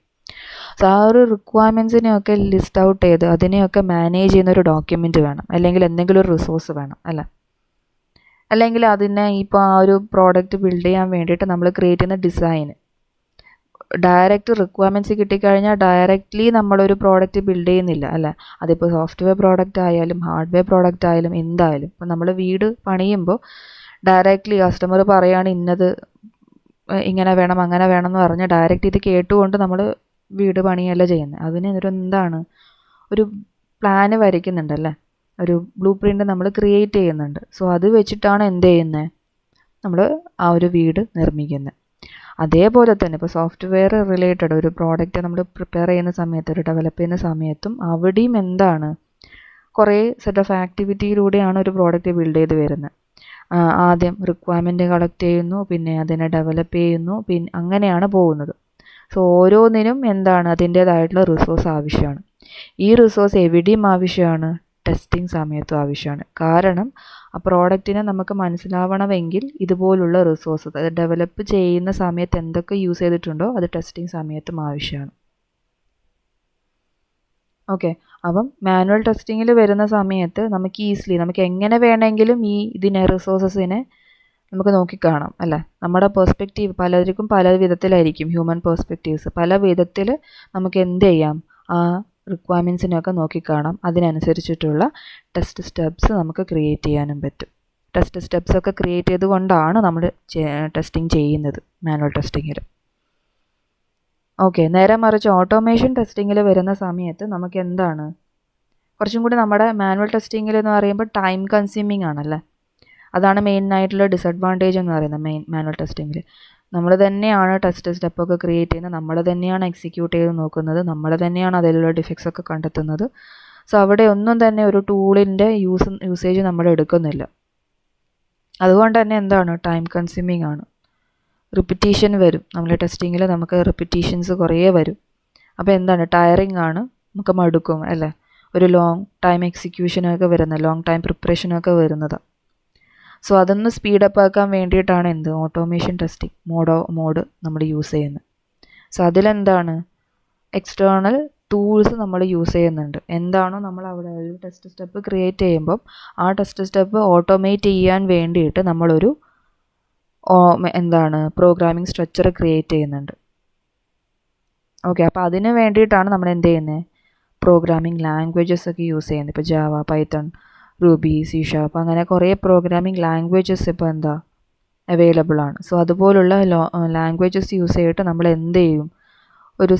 സോ ആ ഒരു റിക്വയർമെൻറ്റ്സിനെയൊക്കെ ലിസ്റ്റ് ഔട്ട് ചെയ്ത് അതിനെയൊക്കെ മാനേജ് ചെയ്യുന്ന ഒരു ഡോക്യുമെൻറ്റ് വേണം, അല്ലെങ്കിൽ എന്തെങ്കിലും ഒരു റിസോഴ്സ് വേണം അല്ലേ. അല്ലെങ്കിൽ അതിനെ ഇപ്പോൾ ആ ഒരു പ്രോഡക്റ്റ് ബിൽഡ് ചെയ്യാൻ വേണ്ടിയിട്ട് നമ്മൾ ക്രിയേറ്റ് ചെയ്യുന്ന ഡിസൈൻ ഡയറക്റ്റ് റിക്വയർമെൻറ്റ്സ് കിട്ടിക്കഴിഞ്ഞാൽ ഡയറക്റ്റ്ലി നമ്മളൊരു പ്രോഡക്റ്റ് ബിൽഡ് ചെയ്യുന്നില്ല അല്ലേ. അതിപ്പോൾ സോഫ്റ്റ്വെയർ പ്രോഡക്റ്റ് ആയാലും ഹാർഡ്വെയർ പ്രോഡക്റ്റ് ആയാലും എന്തായാലും. ഇപ്പോൾ നമ്മൾ വീട് പണിയുമ്പോൾ ഡയറക്റ്റ്ലി കസ്റ്റമർ പറയുകയാണ് ഇന്നത് ഇങ്ങനെ വേണം അങ്ങനെ വേണം എന്ന് പറഞ്ഞ് ഡയറക്റ്റ് ഇത് കേട്ടുകൊണ്ട് നമ്മൾ വീട് പണിയല്ല ചെയ്യുന്നത്. അതിന് എന്താണ് ഒരു പ്ലാന് വരയ്ക്കുന്നുണ്ടല്ലേ, ഒരു ബ്ലൂ പ്രിൻ്റ് നമ്മൾ ക്രിയേറ്റ് ചെയ്യുന്നുണ്ട്. സോ അത് വെച്ചിട്ടാണ് എന്ത് ചെയ്യുന്നത്, നമ്മൾ ആ ഒരു വീട് നിർമ്മിക്കുന്നത്. അതേപോലെ തന്നെ ഇപ്പോൾ സോഫ്റ്റ്വെയർ റിലേറ്റഡ് ഒരു പ്രോഡക്റ്റ് നമ്മൾ പ്രിപ്പയർ ചെയ്യുന്ന സമയത്ത്, ഒരു ഡെവലപ്പ് ചെയ്യുന്ന സമയത്തും അവിടെയും എന്താണ് കുറേ സെറ്റ് ഓഫ് ആക്ടിവിറ്റിയിലൂടെയാണ് ഒരു പ്രോഡക്റ്റ് ബിൽഡ് ചെയ്ത് വരുന്നത്. ആദ്യം റിക്വയർമെൻറ്റ് കളക്ട് ചെയ്യുന്നു, പിന്നെ അതിനെ ഡെവലപ്പ് ചെയ്യുന്നു, പിന്നെ അങ്ങനെയാണ് പോകുന്നത്. സോ ഓരോന്നിനും എന്താണ് അതിൻ്റേതായിട്ടുള്ള റിസോഴ്സ് ആവശ്യമാണ്. ഈ റിസോഴ്സ് എവിടെയും ആവശ്യമാണ്, ടെസ്റ്റിംഗ് സമയത്തും ആവശ്യമാണ്. കാരണം ആ പ്രോഡക്റ്റിനെ നമുക്ക് മനസ്സിലാവണമെങ്കിൽ ഇതുപോലുള്ള റിസോഴ്സ് അത് ഡെവലപ്പ് ചെയ്യുന്ന സമയത്ത് എന്തൊക്കെ യൂസ് ചെയ്തിട്ടുണ്ടോ അത് ടെസ്റ്റിംഗ് സമയത്തും ആവശ്യമാണ്. ഓക്കെ, അപ്പം മാനുവൽ ടെസ്റ്റിങ്ങിൽ വരുന്ന സമയത്ത് നമുക്ക് ഈസിലി നമുക്ക് എങ്ങനെ വേണമെങ്കിലും ഇതിനെ റിസോഴ്സസിനെ നമുക്ക് നോക്കിക്കാണാം അല്ലേ. നമ്മുടെ പെർസ്പെക്റ്റീവ് പലർക്കും പല വിധത്തിലായിരിക്കും, ഹ്യൂമൻ പെർസ്പെക്റ്റീവ്സ് പല വിധത്തിൽ നമുക്ക് എന്ത് ചെയ്യാം, ആ റിക്വയർമെൻറ്റ്സിനൊക്കെ നോക്കിക്കാണാം. അതിനനുസരിച്ചിട്ടുള്ള ടെസ്റ്റ് സ്റ്റെപ്സ് നമുക്ക് ക്രിയേറ്റ് ചെയ്യാനും പറ്റും. ടെസ്റ്റ് സ്റ്റെപ്സൊക്കെ ക്രിയേറ്റ് ചെയ്തുകൊണ്ടാണ് നമ്മൾ ടെസ്റ്റിംഗ് ചെയ്യുന്നത് മാനുവൽ ടെസ്റ്റിങ്ങിൽ. ഓക്കെ, നേരെ മറിച്ച് ഓട്ടോമേഷൻ ടെസ്റ്റിങ്ങിൽ വരുന്ന സമയത്ത് നമുക്ക് എന്താണ് കുറച്ചും കൂടി നമ്മുടെ മാനുവൽ ടെസ്റ്റിങ്ങിൽ എന്ന് പറയുമ്പോൾ ടൈം കൺസ്യൂമിങ് ആണല്ലേ. അതാണ് മെയിനായിട്ടുള്ള ഡിസഡ്വാൻറ്റേജ് എന്ന് പറയുന്നത് മാനുവൽ ടെസ്റ്റിങ്ങിൽ. നമ്മൾ തന്നെയാണ് ടെസ്റ്റ് സ്റ്റെപ്പൊക്കെ ക്രിയേറ്റ് ചെയ്യുന്നത്, നമ്മൾ തന്നെയാണ് എക്സിക്യൂട്ട് ചെയ്ത് നോക്കുന്നത്, നമ്മൾ തന്നെയാണ് അതിലുള്ള ഡിഫക്ട്സ് ഒക്കെ കണ്ടെത്തുന്നത്. സോ അവിടെ ഒന്നും തന്നെ ഒരു ടൂളിൻ്റെ യൂസേജ് നമ്മൾ എടുക്കുന്നില്ല. അതുകൊണ്ട് തന്നെ എന്താണ് ടൈം കൺസ്യൂമിങ് ആണ്. റിപ്പിറ്റീഷൻ വരും നമ്മൾ ടെസ്റ്റിങ്ങിൽ, നമുക്ക് റിപ്പിറ്റീഷൻസ് കുറേ വരും. അപ്പോൾ എന്താണ് ടയറിങ് ആണ്, നമുക്ക് മടുക്കും അല്ലേ. ഒരു ലോങ് ടൈം എക്സിക്യൂഷനൊക്കെ വരുന്നത്, ലോങ് ടൈം പ്രിപ്പറേഷനൊക്കെ വരുന്നത്. സോ അതൊന്ന് സ്പീഡപ്പ് ആക്കാൻ വേണ്ടിയിട്ടാണ് ഓട്ടോമേഷൻ ടെസ്റ്റിംഗ് മോഡ് നമ്മൾ യൂസ് ചെയ്യുന്നത്. സോ അതിലെന്താണ് എക്സ്റ്റേണൽ ടൂൾസ് നമ്മൾ യൂസ് ചെയ്യുന്നുണ്ട്. എന്താണോ നമ്മൾ അവിടെ ഒരു ടെസ്റ്റ് സ്റ്റെപ്പ് ക്രിയേറ്റ് ചെയ്യുമ്പം ആ ടെസ്റ്റ് സ്റ്റെപ്പ് ഓട്ടോമേറ്റ് ചെയ്യാൻ വേണ്ടിയിട്ട് നമ്മളൊരു പ്രോഗ്രാമിംഗ് സ്ട്രക്ചർ ക്രിയേറ്റ് ചെയ്യുന്നുണ്ട്. ഓക്കെ, അപ്പോൾ അതിന് വേണ്ടിയിട്ടാണ് നമ്മൾ എന്ത് ചെയ്യുന്നത്, പ്രോഗ്രാമിംഗ് ലാംഗ്വേജസ് ഒക്കെ യൂസ് ചെയ്യുന്നത്. ഇപ്പോൾ ജാവ, പൈത്തൺ, റൂബി, C#, അങ്ങനെ കുറേ പ്രോഗ്രാമിംഗ് ലാംഗ്വേജസ് ഇപ്പോൾ അവൈലബിൾ ആണ്. സോ അതുപോലുള്ള ലാംഗ്വേജസ് യൂസ് ചെയ്തിട്ട് നമ്മൾ എന്ത് ചെയ്യും, ഒരു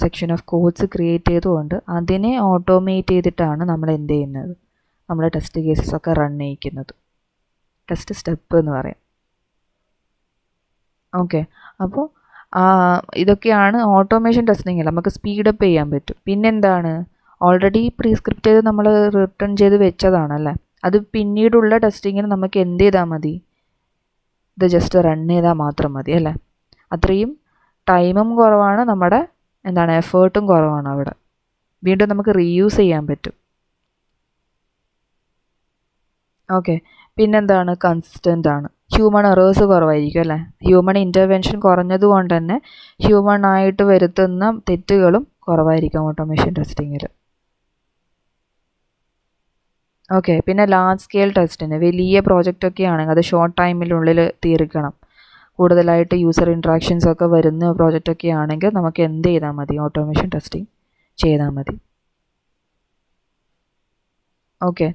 സെക്ഷൻ ഓഫ് കോഡ്സ് ക്രിയേറ്റ് ചെയ്തുകൊണ്ട് അതിനെ ഓട്ടോമേറ്റ് ചെയ്തിട്ടാണ് നമ്മൾ എന്ത് ചെയ്യുന്നത്, നമ്മൾ ടെസ്റ്റ് കേസസ് ഒക്കെ റൺ ചെയ്യിക്കുന്നത്. ടെസ്റ്റ് സ്റ്റെപ്പ് എന്ന് പറയാം. ഓക്കെ, അപ്പോൾ ഇതൊക്കെയാണ് ഓട്ടോമേഷൻ ടെസ്റ്റിങ്ങിൽ നമുക്ക് സ്പീഡപ്പ് ചെയ്യാൻ പറ്റും. പിന്നെന്താണ്, ഓൾറെഡി പ്രീസ്ക്രിപ്റ്റ് ചെയ്ത് നമ്മൾ റിട്ടേൺ ചെയ്ത് വെച്ചതാണല്ലേ, അത് പിന്നീടുള്ള ടെസ്റ്റിങ്ങിന് നമുക്ക് എന്ത് ചെയ്താൽ മതി, ഇത് ജസ്റ്റ് റൺ ചെയ്താൽ മാത്രം മതി അല്ലേ. അത്രയും ടൈമും കുറവാണ്, നമ്മുടെ എഫേർട്ടും കുറവാണ് അവിടെ. വീണ്ടും നമുക്ക് റീയൂസ് ചെയ്യാൻ പറ്റും. ഓക്കെ, പിന്നെന്താണ്, കൺസിസ്റ്റൻ്റ് ആണ്. ഹ്യൂമൺ എറേഴ്സ് കുറവായിരിക്കും അല്ലേ. ഹ്യൂമൺ ഇൻ്റർവെൻഷൻ കുറഞ്ഞതുകൊണ്ട് തന്നെ ഹ്യൂമൺ ആയിട്ട് വരുത്തുന്ന തെറ്റുകളും കുറവായിരിക്കും ഓട്ടോമേഷൻ ടെസ്റ്റിങ്ങിൽ. ഓക്കെ, പിന്നെ ലാർജ് സ്കെയിൽ ടെസ്റ്റിന് വലിയ പ്രോജക്റ്റൊക്കെ ആണെങ്കിൽ അത് ഷോർട്ട് ടൈമിനുള്ളിൽ തീർക്കണം. കൂടുതലായിട്ട് യൂസർ ഇൻട്രാക്ഷൻസ് ഒക്കെ വരുന്ന പ്രോജക്റ്റൊക്കെ ആണെങ്കിൽ നമുക്ക് എന്ത് ചെയ്താൽ മതി, ഓട്ടോമേഷൻ ടെസ്റ്റിംഗ് ചെയ്താൽ മതി. ഓക്കെ,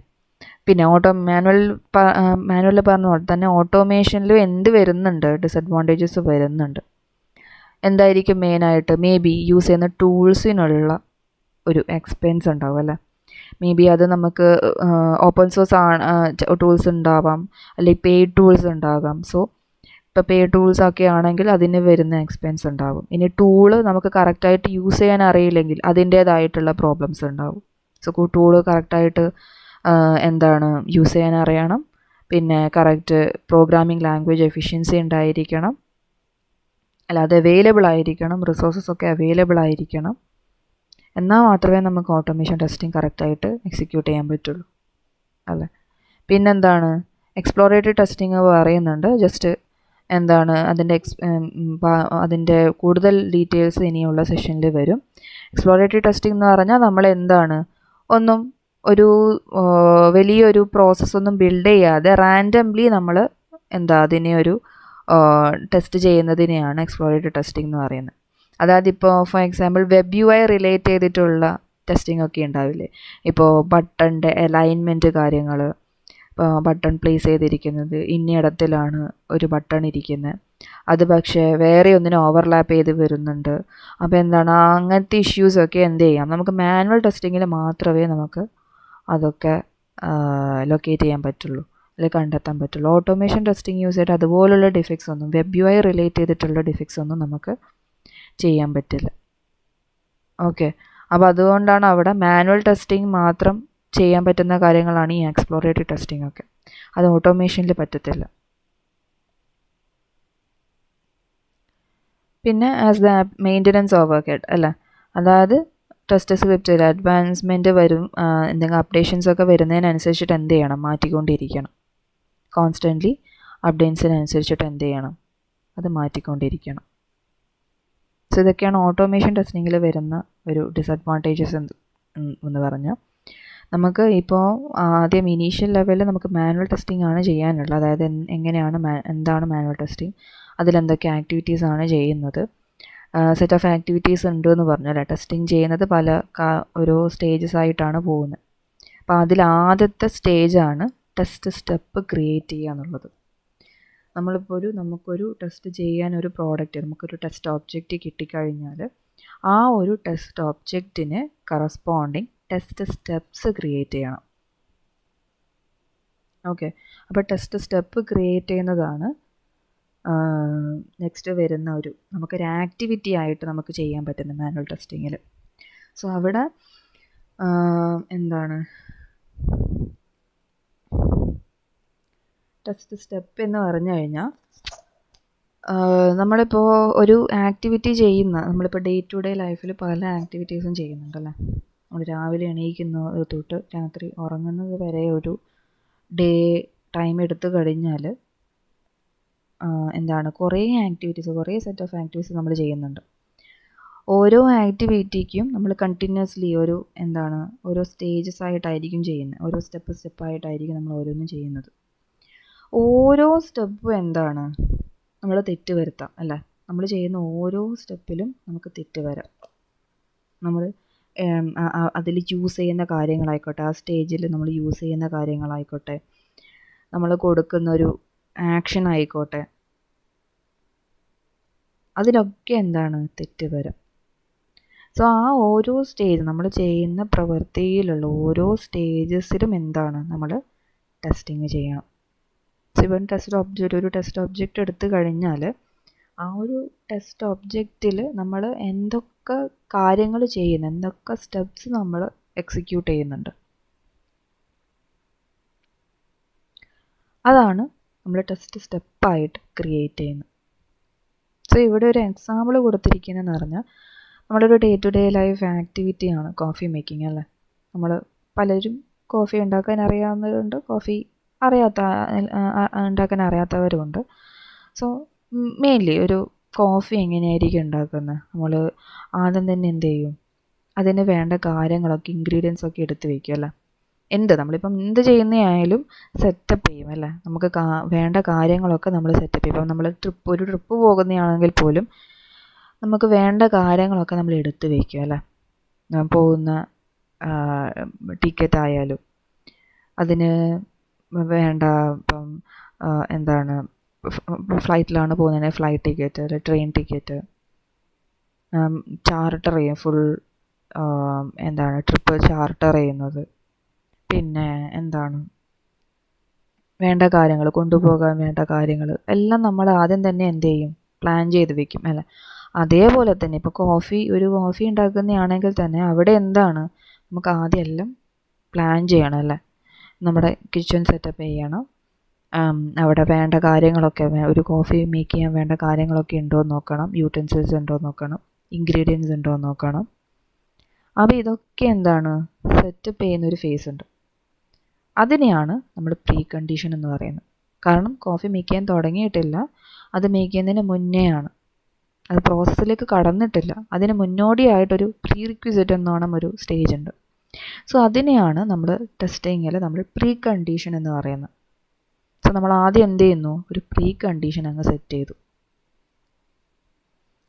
പിന്നെ മാനുവലിൽ പറഞ്ഞ പോലെ തന്നെ ഓട്ടോമേഷനിലും എന്ത് വരുന്നുണ്ട്, ഡിസഡ്വാൻറ്റേജസ് വരുന്നുണ്ട്. എന്തായിരിക്കും മെയിനായിട്ട്, മേ ബി യൂസ് ചെയ്യുന്ന ടൂൾസിനുള്ള ഒരു എക്സ്പെൻസ് ഉണ്ടാവും അല്ലേ. മേ ബി അത് നമുക്ക് ഓപ്പൺ സോഴ്സ് ടൂൾസ് ഉണ്ടാവാം, അല്ലെങ്കിൽ പെയ്ഡ് ടൂൾസ് ഉണ്ടാകാം. സോ ഇപ്പോൾ പെയ്ഡ് ടൂൾസ് ഒക്കെ ആണെങ്കിൽ അതിന് വരുന്ന എക്സ്പെൻസ് ഉണ്ടാകും. ഇനി ടൂള് നമുക്ക് കറക്റ്റായിട്ട് യൂസ് ചെയ്യാൻ അറിയില്ലെങ്കിൽ അതിൻ്റേതായിട്ടുള്ള പ്രോബ്ലംസ് ഉണ്ടാവും. സോ ടൂള് കറക്റ്റായിട്ട് യൂസ് ചെയ്യാൻ അറിയണം. പിന്നെ കറക്റ്റ് പ്രോഗ്രാമിംഗ് ലാംഗ്വേജ് എഫിഷ്യൻസി ഉണ്ടായിരിക്കണം, അത് അവൈലബിൾ ആയിരിക്കണം, റിസോഴ്സസ് ഒക്കെ അവൈലബിൾ ആയിരിക്കണം. എന്നാൽ മാത്രമേ നമുക്ക് ഓട്ടോമേഷൻ ടെസ്റ്റിംഗ് കറക്റ്റായിട്ട് എക്സിക്യൂട്ട് ചെയ്യാൻ പറ്റുള്ളൂ അല്ലേ. പിന്നെന്താണ്, എക്സ്പ്ലോറേറ്ററി ടെസ്റ്റിംഗ് പറയുന്നുണ്ട്. ജസ്റ്റ് അതിൻ്റെ കൂടുതൽ ഡീറ്റെയിൽസ് ഇനിയുള്ള സെഷനിൽ വരും. എക്സ്പ്ലോറേറ്ററി ടെസ്റ്റിംഗ് എന്ന് പറഞ്ഞാൽ നമ്മൾ ഒന്നും ഒരു വലിയൊരു പ്രോസസ്സൊന്നും ബിൽഡ് ചെയ്യാതെ റാൻഡംലി നമ്മൾ അതിനെ ഒരു ടെസ്റ്റ് ചെയ്യുന്നതിനെയാണ് എക്സ്പ്ലോറേറ്ററി ടെസ്റ്റിംഗ് എന്ന് പറയുന്നത്. അതായത് ഇപ്പോൾ for example web UI relate ചെയ്തിട്ടുള്ള ടെസ്റ്റിംഗ് ഒക്കെ ഉണ്ടാവില്ലേ. ഇപ്പോൾ ബട്ടണിൻ്റെ അലൈൻമെൻറ്റ് കാര്യങ്ങൾ, ഇപ്പോൾ ബട്ടൺ പ്ലേസ് ചെയ്തിരിക്കുന്നത് ഇന്നയിടത്തിലാണ് ഒരു ബട്ടൺ ഇരിക്കുന്നത്, അത് പക്ഷേ വേറെ ഒന്നിനും ഓവർലാപ്പ് ചെയ്ത് വരുന്നുണ്ട്. അപ്പോൾ അങ്ങനത്തെ ഇഷ്യൂസൊക്കെ എന്ത് ചെയ്യാം, നമുക്ക് മാനുവൽ ടെസ്റ്റിങ്ങിൽ മാത്രമേ നമുക്ക് അതൊക്കെ ലൊക്കേറ്റ് ചെയ്യാൻ പറ്റുള്ളൂ, അല്ലെങ്കിൽ കണ്ടെത്താൻ പറ്റുള്ളൂ. ഓട്ടോമേഷൻ ടെസ്റ്റിംഗ് യൂസ് ചെയ്തിട്ട് അതുപോലുള്ള ഡിഫക്ട്സ് ഒന്നും, വെബ് UI റിലേറ്റ് ചെയ്തിട്ടുള്ള ഡിഫക്ട്സ് ഒന്നും നമുക്ക് ചെയ്യാൻ പറ്റില്ല. ഓക്കെ, അപ്പോൾ അതുകൊണ്ടാണ് അവിടെ മാനുവൽ ടെസ്റ്റിംഗ് മാത്രം ചെയ്യാൻ പറ്റുന്ന കാര്യങ്ങളാണ് ഈ എക്സ്പ്ലോറേറ്ററി ടെസ്റ്റിംഗ് ഒക്കെ. അത് ഓട്ടോമേഷനിൽ പറ്റത്തില്ല. പിന്നെ ആസ് ദ മെയിൻ്റനൻസ് ഓവർഹെഡ് അല്ലേ, അതായത് ടെസ്റ്റ് സ്ക്രിപ്റ്റിൽ അഡ്വാൻസ്മെൻറ്റ് വരും, എന്തെങ്കിലും അപ്ഡേഷൻസ് ഒക്കെ വരുന്നതിനനുസരിച്ചിട്ട് എന്ത് ചെയ്യണം, മാറ്റിക്കൊണ്ടിരിക്കണം. കോൺസ്റ്റൻ്റ്ലി അപ്ഡേറ്റ്സിനനുസരിച്ചിട്ട് എന്ത് ചെയ്യണം, അത് മാറ്റിക്കൊണ്ടിരിക്കണം. സോ ഇതൊക്കെയാണ് ഓട്ടോമേഷൻ ടെസ്റ്റിങ്ങിൽ വരുന്ന ഒരു ഡിസഡ്വാൻറ്റേജസ് എന്ന് പറഞ്ഞാൽ. നമുക്ക് ഇപ്പോൾ ആദ്യം ഇനീഷ്യൽ ലെവലിൽ നമുക്ക് മാനുവൽ ടെസ്റ്റിംഗ് ആണ് ചെയ്യാനുള്ളത്. അതായത് എന്താണ് മാനുവൽ ടെസ്റ്റിംഗ്, അതിലെന്തൊക്കെ ആക്ടിവിറ്റീസാണ് ചെയ്യുന്നത്, സെറ്റ് ഓഫ് ആക്ടിവിറ്റീസ് ഉണ്ട് എന്ന് പറഞ്ഞാൽ ടെസ്റ്റിംഗ് ചെയ്യുന്നത് പല ഓരോ സ്റ്റേജസ് ആയിട്ടാണ് പോകുന്നത്. അപ്പോൾ അതിൽ ആദ്യത്തെ സ്റ്റേജാണ് ടെസ്റ്റ് സ്റ്റെപ്പ് ക്രിയേറ്റ് ചെയ്യുക എന്നുള്ളത്. നമുക്കൊരു ടെസ്റ്റ് ചെയ്യാൻ ഒരു പ്രോഡക്റ്റ്, നമുക്കൊരു ടെസ്റ്റ് ഒബ്ജക്റ്റ് കിട്ടിക്കഴിഞ്ഞാൽ ആ ഒരു ടെസ്റ്റ് ഒബ്ജക്റ്റിന് കറസ്പോണ്ടിങ് ടെസ്റ്റ് സ്റ്റെപ്സ് ക്രിയേറ്റ് ചെയ്യണം. ഓക്കെ, അപ്പോൾ ടെസ്റ്റ് സ്റ്റെപ്പ് ക്രിയേറ്റ് ചെയ്യുന്നതാണ് നെക്സ്റ്റ് വരുന്ന നമുക്കൊരു ആക്ടിവിറ്റി ആയിട്ട് നമുക്ക് ചെയ്യാൻ പറ്റുന്ന മാനുവൽ ടെസ്റ്റിങ്ങിൽ. സോ അവിടെ ടെസ്റ്റ് സ്റ്റെപ്പ് എന്ന് പറഞ്ഞു കഴിഞ്ഞാൽ നമ്മളിപ്പോൾ ഒരു ആക്ടിവിറ്റി നമ്മളിപ്പോൾ ഡേ ടു ഡേ ലൈഫിൽ പല ആക്ടിവിറ്റീസും ചെയ്യുന്നുണ്ടല്ലേ. നമ്മൾ രാവിലെ എണീക്കുന്നത് തൊട്ട് രാത്രി ഉറങ്ങുന്നത് വരെ ഒരു ഡേ ടൈം എടുത്തു കഴിഞ്ഞാൽ കുറേ ആക്ടിവിറ്റീസ്, കുറേ സെറ്റ് ഓഫ് ആക്ടിവിറ്റീസ് നമ്മൾ ചെയ്യുന്നുണ്ട്. ഓരോ ആക്ടിവിറ്റിക്കും നമ്മൾ കണ്ടിന്യൂസ്ലി ഓരോ സ്റ്റേജസ് ആയിട്ടായിരിക്കും ചെയ്യുന്നത്, ഓരോ സ്റ്റെപ്പായിട്ടായിരിക്കും നമ്മൾ ഓരോന്നും ചെയ്യുന്നത്. ഓരോ സ്റ്റെപ്പും നമ്മൾ തെറ്റ് വരുത്താം അല്ലേ. നമ്മൾ ചെയ്യുന്ന ഓരോ സ്റ്റെപ്പിലും നമുക്ക് തെറ്റ് വരാം. നമ്മൾ അതിൽ യൂസ് ചെയ്യുന്ന കാര്യങ്ങളായിക്കോട്ടെ, ആ സ്റ്റേജിൽ നമ്മൾ യൂസ് ചെയ്യുന്ന കാര്യങ്ങളായിക്കോട്ടെ, നമ്മൾ കൊടുക്കുന്നൊരു ആക്ഷൻ ആയിക്കോട്ടെ, അതിലൊക്കെ എന്താണ് തെറ്റ് വരും. സോ ആ ഓരോ സ്റ്റേജ് നമ്മൾ ചെയ്യുന്ന പ്രവൃത്തിയിലുള്ള ഓരോ സ്റ്റേജസിലും എന്താണ് നമ്മൾ ടെസ്റ്റിങ് ചെയ്യണം. സോ ഇവൻ ഒരു ടെസ്റ്റ് ഒബ്ജക്റ്റ് എടുത്തു കഴിഞ്ഞാൽ ആ ഒരു ടെസ്റ്റ് ഒബ്ജക്റ്റിൽ നമ്മൾ എന്തൊക്കെ കാര്യങ്ങൾ ചെയ്യുന്നു, എന്തൊക്കെ സ്റ്റെപ്സ് നമ്മൾ എക്സിക്യൂട്ട് ചെയ്യുന്നുണ്ട്, അതാണ് നമ്മൾ ടെസ്റ്റ് സ്റ്റെപ്പായിട്ട് ക്രിയേറ്റ് ചെയ്യുന്നത്. സോ ഇവിടെ ഒരു എക്സാമ്പിൾ കൊടുത്തിരിക്കുന്നതെന്ന് പറഞ്ഞാൽ നമ്മളൊരു ഡേ ടു ഡേ ലൈഫ് ആക്ടിവിറ്റിയാണ് കോഫി മേക്കിംഗ് അല്ലേ. നമ്മൾ പലരും കോഫി ഉണ്ടാക്കാൻ അറിയാവുന്നവരുണ്ട്, കോഫി ഉണ്ടാക്കാൻ അറിയാത്തവരുമുണ്ട്. സോ മെയിൻലി ഒരു കോഫി എങ്ങനെയായിരിക്കും ഉണ്ടാക്കുന്നത്, നമ്മൾ ആദ്യം തന്നെ എന്ത് ചെയ്യും, അതിന് വേണ്ട കാര്യങ്ങളൊക്കെ ഇൻഗ്രീഡിയൻസ് ഒക്കെ എടുത്ത് വയ്ക്കും അല്ലേ. നമ്മളിപ്പം എന്ത് ചെയ്യുന്നതായാലും സെറ്റപ്പ് ചെയ്യും അല്ലേ. നമുക്ക് വേണ്ട കാര്യങ്ങളൊക്കെ നമ്മൾ സെറ്റപ്പ് ചെയ്യും. ഇപ്പം നമ്മൾ ഒരു ട്രിപ്പ് പോകുന്നതാണെങ്കിൽ പോലും നമുക്ക് വേണ്ട കാര്യങ്ങളൊക്കെ നമ്മൾ എടുത്ത് വയ്ക്കും അല്ലേ. പോകുന്ന ടിക്കറ്റ് ആയാലും അതിന് വേണ്ട ഇപ്പം എന്താണ് ഫ്ലൈറ്റിലാണ് പോകുന്നതിന് ഫ്ലൈറ്റ് ടിക്കറ്റ്, അല്ലെ ട്രെയിൻ ടിക്കറ്റ്, ചാർട്ടർ ചെയ്യും ഫുൾ ട്രിപ്പ് ചാർട്ടർ ചെയ്യുന്നത്, പിന്നെ വേണ്ട കാര്യങ്ങൾ, കൊണ്ടുപോകാൻ വേണ്ട കാര്യങ്ങൾ എല്ലാം നമ്മൾ ആദ്യം തന്നെ എന്ത് ചെയ്യും, പ്ലാൻ ചെയ്ത് വെക്കും അല്ലേ. അതേപോലെ തന്നെ ഇപ്പോൾ ഒരു കോഫി ഉണ്ടാക്കുന്നതാണെങ്കിൽ തന്നെ അവിടെ നമുക്ക് ആദ്യം എല്ലാം പ്ലാൻ ചെയ്യണം അല്ലേ. നമ്മുടെ കിച്ചൺ സെറ്റപ്പ് ചെയ്യണം, അവിടെ വേണ്ട കാര്യങ്ങളൊക്കെ, ഒരു കോഫി മേക്ക് ചെയ്യാൻ വേണ്ട കാര്യങ്ങളൊക്കെ ഉണ്ടോ എന്ന് നോക്കണം, യൂട്ടൻസിൽസ് ഉണ്ടോ എന്ന് നോക്കണം, ഇൻഗ്രീഡിയൻസ് ഉണ്ടോ എന്ന് നോക്കണം. അപ്പോൾ ഇതൊക്കെ സെറ്റപ്പ് ചെയ്യുന്നൊരു ഫേസ് ഉണ്ട്. അതിനെയാണ് നമ്മൾ പ്രീ കണ്ടീഷൻ എന്ന് പറയുന്നത്. കാരണം കോഫി മേക്ക് ചെയ്യാൻ തുടങ്ങിയിട്ടില്ല, അത് മേക്ക് ചെയ്യുന്നതിന് മുന്നേ ആണ്, അത് പ്രോസസ്സിലേക്ക് കടന്നിട്ടില്ല, അതിന് മുന്നോടിയായിട്ടൊരു പ്രീ റിക്വിസിറ്റ് എന്നോണം ഒരു സ്റ്റേജ് ഉണ്ട്. സോ അതിനെയാണ് നമ്മൾ ടെസ്റ്റിങ്ങിൽ നമ്മൾ പ്രീ കണ്ടീഷൻ എന്ന് പറയുന്നത്. സോ നമ്മൾ ആദ്യം എന്ത് ചെയ്യുന്നു, ഒരു പ്രീ കണ്ടീഷൻ അങ്ങ് സെറ്റ് ചെയ്തു.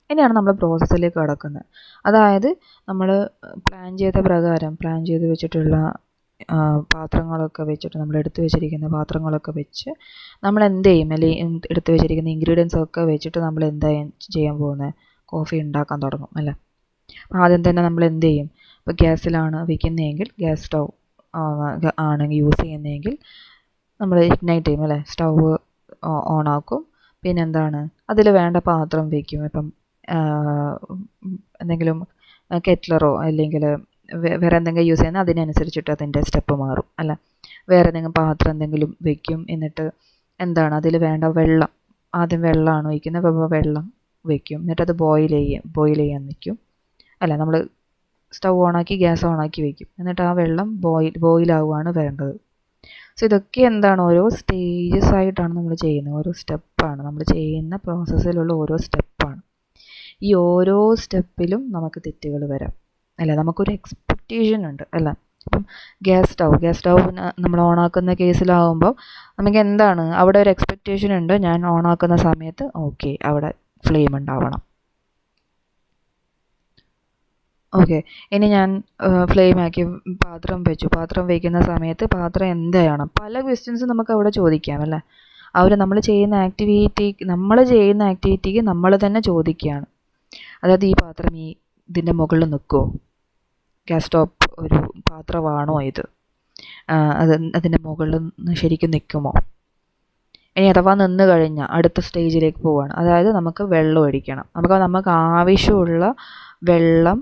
ഇനിയാണ് നമ്മൾ പ്രോസസ്സിലേക്ക് കടക്കുന്നത്. അതായത് നമ്മൾ പ്ലാൻ ചെയ്ത് വെച്ചിട്ടുള്ള പാത്രങ്ങളൊക്കെ വെച്ചിട്ട്, നമ്മൾ എടുത്തു വെച്ചിരിക്കുന്ന പാത്രങ്ങളൊക്കെ വെച്ച് നമ്മൾ എന്ത് ചെയ്യും, അല്ലെങ്കിൽ എടുത്തു വെച്ചിരിക്കുന്ന ഇൻഗ്രീഡിയൻസ് ഒക്കെ വെച്ചിട്ട് നമ്മൾ എന്താ ചെയ്യാൻ പോകുന്നത്, കോഫി ഉണ്ടാക്കാൻ തുടങ്ങും അല്ലേ. ആദ്യം തന്നെ നമ്മൾ എന്ത് ചെയ്യും, ഇപ്പോൾ ഗ്യാസിലാണ് വയ്ക്കുന്നതെങ്കിൽ ഗ്യാസ് സ്റ്റൗ ആണെങ്കിൽ യൂസ് ചെയ്യുന്നതെങ്കിൽ നമ്മൾ ഇഗ്നൈറ്റ് ചെയ്യും അല്ലേ, സ്റ്റൗവ് ഓണാക്കും. പിന്നെ അതിൽ വേണ്ട പാത്രം വയ്ക്കും. ഇപ്പം എന്തെങ്കിലും കെറ്റ്ലറോ അല്ലെങ്കിൽ വേറെ എന്തെങ്കിലും യൂസ് ചെയ്യുന്നത് അതിനനുസരിച്ചിട്ട് അതിൻ്റെ സ്റ്റെപ്പ് മാറും അല്ല. വേറെ എന്തെങ്കിലും പാത്രം എന്തെങ്കിലും വെക്കും. എന്നിട്ട് അതിൽ വേണ്ട വെള്ളം, ആദ്യം വെള്ളമാണ് വയ്ക്കുന്നത്, അപ്പോൾ വെള്ളം വയ്ക്കും. എന്നിട്ടത് ബോയിൽ ചെയ്യാൻ വയ്ക്കും അല്ല. നമ്മൾ സ്റ്റൗ ഓണാക്കി ഗ്യാസ് ഓണാക്കി വയ്ക്കും. എന്നിട്ട് ആ വെള്ളം ബോയിലാവുകയാണ് വേണ്ടത്. സോ ഇതൊക്കെ ഓരോ സ്റ്റേജസ് ആയിട്ടാണ് നമ്മൾ ചെയ്യുന്നത്, ഓരോ സ്റ്റെപ്പാണ് നമ്മൾ ചെയ്യുന്ന പ്രോസസ്സിലുള്ള ഓരോ സ്റ്റെപ്പാണ്. ഈ ഓരോ സ്റ്റെപ്പിലും നമുക്ക് തെറ്റുകൾ വരാം അല്ല. നമുക്കൊരു എക്സ്പെക്റ്റേഷൻ ഉണ്ട് അല്ല. അപ്പം ഗ്യാസ് സ്റ്റൗ നമ്മൾ ഓണാക്കുന്ന കേസിലാവുമ്പോൾ നമുക്ക് അവിടെ ഒരു എക്സ്പെക്റ്റേഷൻ ഉണ്ട്, ഞാൻ ഓണാക്കുന്ന സമയത്ത് ഓക്കെ അവിടെ ഫ്ലെയിം ഉണ്ടാവണം. ഓക്കെ, ഇനി ഞാൻ ഫ്ലെയിമാക്കി പാത്രം വയ്ക്കുന്ന സമയത്ത് പാത്രം എന്താവണം, പല ക്വസ്റ്റ്യൻസ് നമുക്ക് അവിടെ ചോദിക്കാം അല്ലേ. നമ്മൾ ചെയ്യുന്ന ആക്ടിവിറ്റിക്ക് നമ്മൾ തന്നെ ചോദിക്കുകയാണ്. അതായത് ഈ പാത്രം ഇതിൻ്റെ മുകളിൽ നിൽക്കുമോ, ഗ്യാസ് ടോപ്പ് ഒരു പാത്രമാണോ ഇത്, അതിൻ്റെ മുകളിൽ ശരിക്കും നിൽക്കുമോ. ഇനി അഥവാ നിന്ന് കഴിഞ്ഞാൽ അടുത്ത സ്റ്റേജിലേക്ക് പോവുകയാണ്. അതായത് നമുക്ക് വെള്ളം ഒഴിക്കണം. നമുക്ക് ആവശ്യമുള്ള വെള്ളം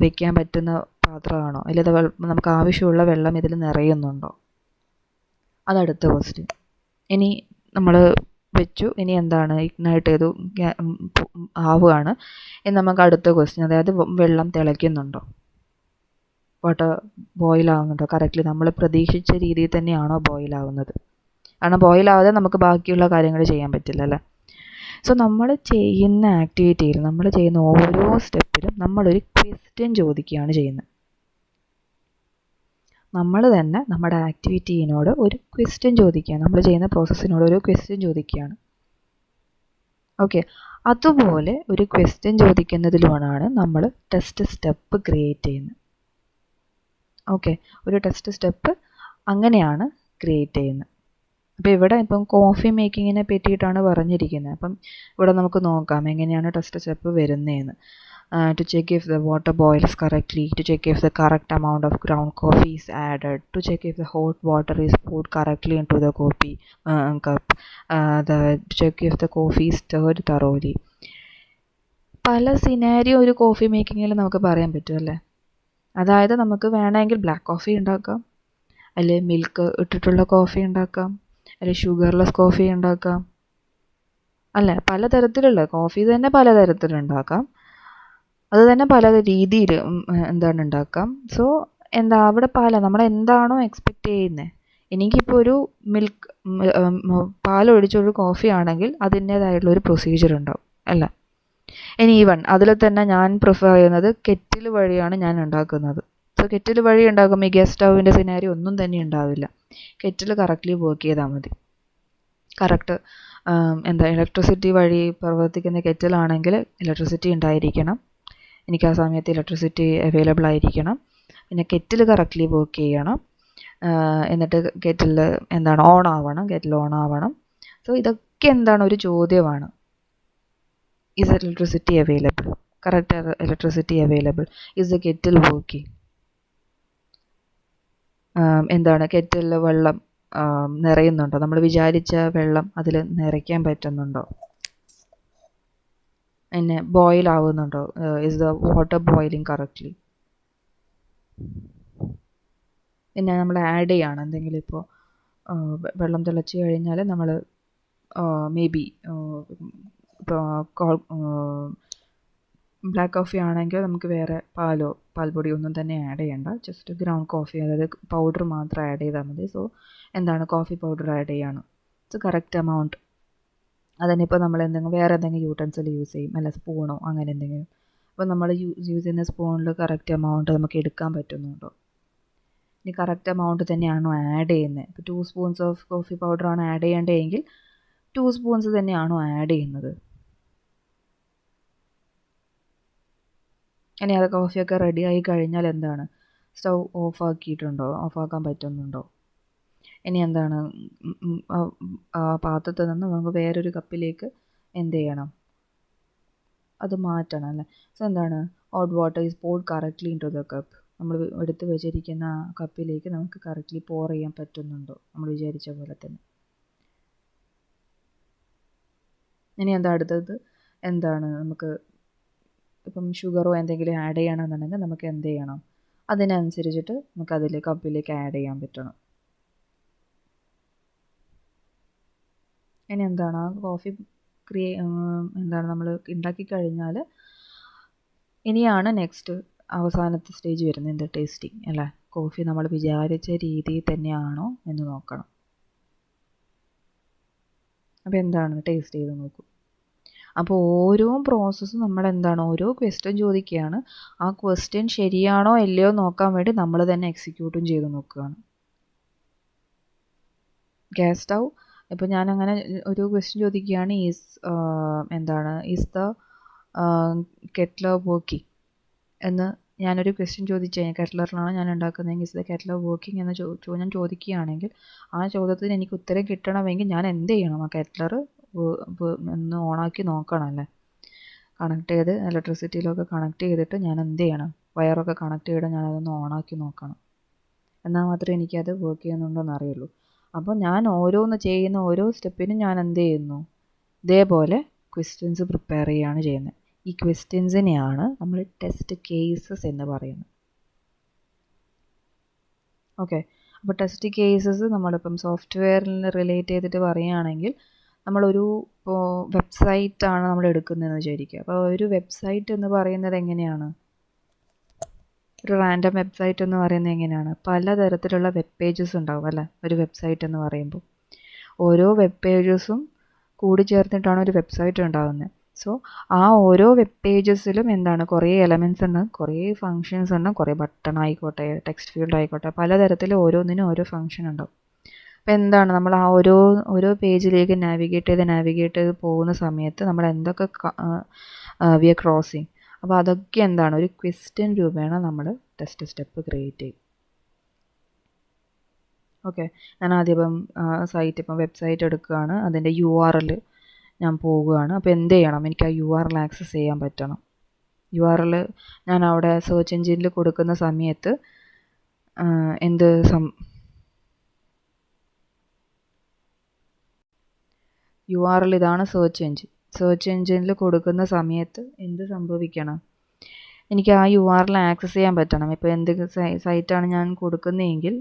വെക്കാൻ പറ്റുന്ന പാത്രമാണോ, അല്ലെങ്കിൽ നമുക്ക് ആവശ്യമുള്ള വെള്ളം ഇതിൽ നിറയുന്നുണ്ടോ, അതടുത്ത ക്വസ്റ്റ്യൻ. ഇനി നമ്മൾ വെച്ചു, ഇനി ഇഗ്നൈറ്റ് ചെയ്തു, ആവുകയാണ്. ഇനി നമുക്ക് അടുത്ത ക്വസ്റ്റ്യൻ, അതായത് വെള്ളം തിളയ്ക്കുന്നുണ്ടോ, വാട്ടർ ബോയിലാവുന്നുണ്ടോ, കറക്റ്റ്ലി നമ്മൾ പ്രതീക്ഷിച്ച രീതിയിൽ തന്നെയാണോ ബോയിലാവുന്നത്. കാരണം ബോയിലാവാതെ നമുക്ക് ബാക്കിയുള്ള കാര്യങ്ങൾ ചെയ്യാൻ പറ്റില്ല അല്ലേ. സോ നമ്മൾ ചെയ്യുന്ന ആക്ടിവിറ്റിയിൽ, നമ്മൾ ചെയ്യുന്ന ഓരോ സ്റ്റെപ്പിലും നമ്മളൊരു ക്വസ്റ്റ്യൻ ചോദിക്കുകയാണ് ചെയ്യുന്നത്. നമ്മൾ തന്നെ നമ്മുടെ ആക്ടിവിറ്റീനോട് ഒരു ക്വസ്റ്റ്യൻ ചോദിക്കുകയാണ്, നമ്മൾ ചെയ്യുന്ന പ്രോസസ്സിനോട് ഒരു ക്വസ്റ്റ്യൻ ചോദിക്കുകയാണ്. ഓക്കെ, അതുപോലെ ഒരു ക്വസ്റ്റ്യൻ ചോദിക്കുന്നതിലുമാണ് നമ്മൾ ടെസ്റ്റ് സ്റ്റെപ്പ് ക്രിയേറ്റ് ചെയ്യുന്നത്. ഓക്കെ, ഒരു ടെസ്റ്റ് സ്റ്റെപ്പ് അങ്ങനെയാണ് ക്രിയേറ്റ് ചെയ്യുന്നത്. അപ്പോൾ ഇവിടെ ഇപ്പം കോഫി മേക്കിങ്ങിനെ പറ്റിയിട്ടാണ് പറഞ്ഞിരിക്കുന്നത്. അപ്പം ഇവിടെ നമുക്ക് നോക്കാം എങ്ങനെയാണ് ടെസ്റ്റ് സ്റ്റെപ്പ് വരുന്നതെന്ന്. To check if the water boils correctly, to check if the correct amount of ground coffee is added, to check if the hot water is poured correctly into the coffee cup, to check if the coffee is stirred thoroughly. പല scenario ഒരു coffee മേക്കിങ്ങിൽ നമുക്ക് പറയാൻ പറ്റും അല്ലേ. അതായത് നമുക്ക് വേണമെങ്കിൽ black coffee ഉണ്ടാക്കാം, അല്ലെങ്കിൽ മിൽക്ക് ഇട്ടിട്ടുള്ള കോഫി ഉണ്ടാക്കാം, അല്ലെങ്കിൽ ഷുഗർലെസ് കോഫി ഉണ്ടാക്കാം അല്ലേ. പലതരത്തിലുള്ള കോഫി തന്നെ പലതരത്തിലുണ്ടാക്കാം, അത് തന്നെ പല രീതിയിൽ എന്താണ് ഉണ്ടാക്കാം. സോ അവിടെ നമ്മളെന്താണോ എക്സ്പെക്റ്റ് ചെയ്യുന്നത്, എനിക്കിപ്പോൾ ഒരു പാലൊഴിച്ചൊരു കോഫി ആണെങ്കിൽ അതിൻ്റേതായിട്ടുള്ളൊരു പ്രൊസീജിയർ ഉണ്ടാവും അല്ല. ഇനി ഈവൻ അതിൽ തന്നെ ഞാൻ പ്രിഫർ ചെയ്യുന്നത് കെറ്റിൽ വഴിയാണ് ഞാൻ ഉണ്ടാക്കുന്നത്. സോ കെറ്റിൽ വഴി ഉണ്ടാക്കുമ്പോൾ ഈ ഗ്യാസ് സ്റ്റൗവിൻ്റെ സിനാരി ഒന്നും തന്നെ ഉണ്ടാവില്ല. കെറ്റിൽ കറക്റ്റ്ലി വർക്ക് ചെയ്താൽ മതി. കറക്റ്റ് ഇലക്ട്രിസിറ്റി വഴി പ്രവർത്തിക്കുന്ന കെറ്റിലാണെങ്കിൽ ഇലക്ട്രിസിറ്റി ഉണ്ടായിരിക്കണം, എനിക്ക് ആ സമയത്ത് ഇലക്ട്രിസിറ്റി അവൈലബിൾ ആയിരിക്കണം. പിന്നെ കെറ്റിൽ കറക്റ്റ്ലി വർക്ക് ചെയ്യണം, എന്നിട്ട് കെറ്റിൽ ഓൺ ആവണം. സോ ഇതൊക്കെ ഒരു ചോദ്യമാണ്. Is electricity available, correct electricity available, is the kettle working, കെറ്റിലിൽ വെള്ളം നിറയുന്നുണ്ടോ, നമ്മൾ വിചാരിച്ച വെള്ളം അതിൽ നിറയ്ക്കാൻ പറ്റുന്നുണ്ടോ, പിന്നെ ബോയിൽ ആവുന്നുണ്ടോ, is the water boiling correctly. പിന്നെ നമ്മൾ ആഡ് ചെയ്യണം എന്തെങ്കിലും. ഇപ്പോൾ വെള്ളം തിളച്ച് കഴിഞ്ഞാൽ നമ്മൾ മേ ബി ഇപ്പോൾ ബ്ലാക്ക് കോഫി ആണെങ്കിൽ നമുക്ക് വേറെ പാൽപ്പൊടി ഒന്നും തന്നെ ആഡ് ചെയ്യണ്ട, ജസ്റ്റ് ഗ്രൗണ്ട് കോഫി അതായത് പൗഡർ മാത്രം ആഡ് ചെയ്താൽ മതി. സോ കോഫി പൗഡർ ആഡ് ചെയ്യണം, ഇറ്റ്സ് കറക്റ്റ് എമൗണ്ട്. അതിനിപ്പോൾ നമ്മൾ വേറെ എന്തെങ്കിലും യൂട്ടൻസിൽ യൂസ് ചെയ്യും, അല്ല സ്പൂണോ അങ്ങനെ എന്തെങ്കിലും. അപ്പോൾ നമ്മൾ യൂസ് ചെയ്യുന്ന സ്പൂണിൽ കറക്റ്റ് എമൗണ്ട് നമുക്ക് എടുക്കാൻ പറ്റുന്നുണ്ടോ, ഇനി കറക്റ്റ് എമൗണ്ട് തന്നെയാണോ ആഡ് ചെയ്യുന്നത്. ഇപ്പോൾ 2 സ്പൂൺസ് ഓഫ് കോഫി പൗഡറാണ് ആഡ് ചെയ്യേണ്ടതെങ്കിൽ 2 സ്പൂൺസ് തന്നെയാണോ ആഡ് ചെയ്യുന്നത്. ഇനി അത് കോഫിയൊക്കെ റെഡി ആയി കഴിഞ്ഞാൽ സ്റ്റൗ ഓഫാക്കാൻ പറ്റുന്നുണ്ടോ. ഇനി ആ പാത്രത്തിൽ നിന്ന് നമുക്ക് വേറൊരു കപ്പിലേക്ക് ചെയ്യണം, അത് മാറ്റണം അല്ലേ. So hot water is poured correctly into the cup, നമ്മൾ എടുത്ത് വെച്ചിരിക്കുന്ന ആ കപ്പിലേക്ക് നമുക്ക് കറക്റ്റ്ലി പോർ ചെയ്യാൻ പറ്റുന്നുണ്ടോ നമ്മൾ വിചാരിച്ച പോലെ തന്നെ. ഇനി അടുത്തത് നമുക്ക് ഇപ്പം ഷുഗറോ എന്തെങ്കിലും ആഡ് ചെയ്യണമെന്നുണ്ടെങ്കിൽ നമുക്ക് ചെയ്യണം, അതിനനുസരിച്ചിട്ട് നമുക്ക് കപ്പിലേക്ക് ആഡ് ചെയ്യാൻ പറ്റണം. ഇനി ആ കോഫി നമ്മൾ ഉണ്ടാക്കി കഴിഞ്ഞാൽ ഇനിയാണ് നെക്സ്റ്റ് അവസാനത്തെ സ്റ്റേജ് വരുന്നത്, ടേസ്റ്റിംഗ് അല്ലേ. കോഫി നമ്മൾ വിചാരിച്ച രീതിയിൽ തന്നെയാണോ എന്ന് നോക്കണം. അപ്പോൾ ടേസ്റ്റ് ചെയ്ത് നോക്കും. അപ്പോൾ ഓരോ പ്രോസസ്സും നമ്മൾ ഓരോ ക്വസ്റ്റ്യൻ ചോദിക്കുകയാണ്, ആ ക്വസ്റ്റ്യൻ ശരിയാണോ അല്ലയോ നോക്കാൻ വേണ്ടി നമ്മൾ തന്നെ എക്സിക്യൂട്ടും ചെയ്ത് നോക്കുകയാണ്. ഗ്യാസ് സ്റ്റൗ ഇപ്പോൾ ഞാനങ്ങനെ ഒരു ക്വസ്റ്റ്യൻ ചോദിക്കുകയാണ്, ഈസ് ദ കെറ്റ്ലർ വർക്കിംഗ് എന്ന് ഞാനൊരു ക്വസ്റ്റ്യൻ ചോദിച്ചു കഴിഞ്ഞാൽ, കെറ്റ്ലറിലാണ് ഞാൻ ഉണ്ടാക്കുന്നതെങ്കിൽ ഈസ് ദ കെറ്റ്ലർ വർക്കിംഗ് എന്ന് ഞാൻ ചോദിക്കുകയാണെങ്കിൽ ആ ചോദ്യത്തിന് എനിക്ക് ഉത്തരം കിട്ടണമെങ്കിൽ ഞാൻ ചെയ്യണം, ആ കെറ്റ്ലർ ഒന്ന് ഓണാക്കി നോക്കണം അല്ലേ. കണക്ട് ചെയ്ത് ഇലക്ട്രിസിറ്റിയിലൊക്കെ കണക്ട് ചെയ്തിട്ട് ഞാൻ ചെയ്യണം, വയറൊക്കെ കണക്ട് ചെയ്തിട്ട് ഞാനതൊന്ന് ഓണാക്കി നോക്കണം, എന്നാൽ മാത്രമേ എനിക്കത് വർക്ക് ചെയ്യുന്നുണ്ടോയെന്ന് അറിയുള്ളൂ. അപ്പോൾ ഞാൻ ചെയ്യുന്ന ഓരോ സ്റ്റെപ്പിനും ഞാൻ ചെയ്യുന്നു, ഇതേപോലെ ക്വസ്റ്റ്യൻസ് പ്രിപ്പയർ ചെയ്യുകയാണ് ചെയ്യുന്നത്. ഈ ക്വസ്റ്റ്യൻസിനെയാണ് നമ്മൾ ടെസ്റ്റ് കേസസ് എന്ന് പറയുന്നത്. ഓക്കെ, അപ്പോൾ ടെസ്റ്റ് കേസസ് നമ്മളിപ്പം സോഫ്റ്റ്വെയറിൽ റിലേറ്റ് ചെയ്തിട്ട് പറയുകയാണെങ്കിൽ നമ്മളൊരു വെബ്സൈറ്റാണ് നമ്മൾ എടുക്കുന്നതെന്ന് വിചാരിക്കുക. അപ്പോൾ ഒരു വെബ്സൈറ്റ് എന്ന് പറയുന്നത് എങ്ങനെയാണ്, ഒരു റാൻഡം വെബ്സൈറ്റ് എന്ന് പറയുന്നത് എങ്ങനെയാണ്, പലതരത്തിലുള്ള വെബ് പേജസ് ഉണ്ടാവും അല്ലേ ഒരു വെബ്സൈറ്റ് എന്ന് പറയുമ്പോൾ. ഓരോ വെബ് പേജസും കൂടി ചേർന്നിട്ടാണ് ഒരു വെബ്സൈറ്റ് ഉണ്ടാകുന്നത്. സോ ആ ഓരോ വെബ് പേജസിലും കുറേ എലമെൻറ്റ്സ് ഉണ്ട്, കുറേ ഫങ്ഷൻസ് ഉണ്ട്, കുറേ ബട്ടൺ ആയിക്കോട്ടെ, ടെക്സ്റ്റ് ഫീൽഡ് ആയിക്കോട്ടെ, പലതരത്തിൽ ഓരോന്നിനും ഓരോ ഫങ്ഷൻ ഉണ്ടാവും. അപ്പോൾ നമ്മൾ ആ ഓരോ പേജിലേക്ക് നാവിഗേറ്റ് ചെയ്ത് പോകുന്ന സമയത്ത് നമ്മൾ എന്തൊക്കെ വി ആർ ക്രോസിങ്, അപ്പോൾ അതൊക്കെ ഒരു ക്വസ്റ്റ്യൻ രൂപേണ നമ്മൾ ടെസ്റ്റ് സ്റ്റെപ്പ് ക്രിയേറ്റ് ചെയ്യും. ഓക്കെ, ഞാൻ ആദ്യം ഇപ്പം സൈറ്റ് ഇപ്പം വെബ്സൈറ്റ് എടുക്കുകയാണ്, അതിൻ്റെ URL ഞാൻ പോവുകയാണ്. അപ്പോൾ എന്ത് ചെയ്യണം, എനിക്ക് ആ URL ആക്സസ് ചെയ്യാൻ പറ്റണം. URL ഞാൻ അവിടെ സെർച്ച് എഞ്ചിനിൽ കൊടുക്കുന്ന സമയത്ത് എന്ത് URL ഇതാണ് സെർച്ച് എഞ്ചിനിൽ കൊടുക്കുന്ന സമയത്ത് എന്ത് സംഭവിക്കണം, എനിക്ക് ആ URL ആക്സസ് ചെയ്യാൻ പറ്റണം. ഇപ്പോൾ എന്ത് സൈറ്റാണ് ഞാൻ കൊടുക്കുന്നതെങ്കിൽ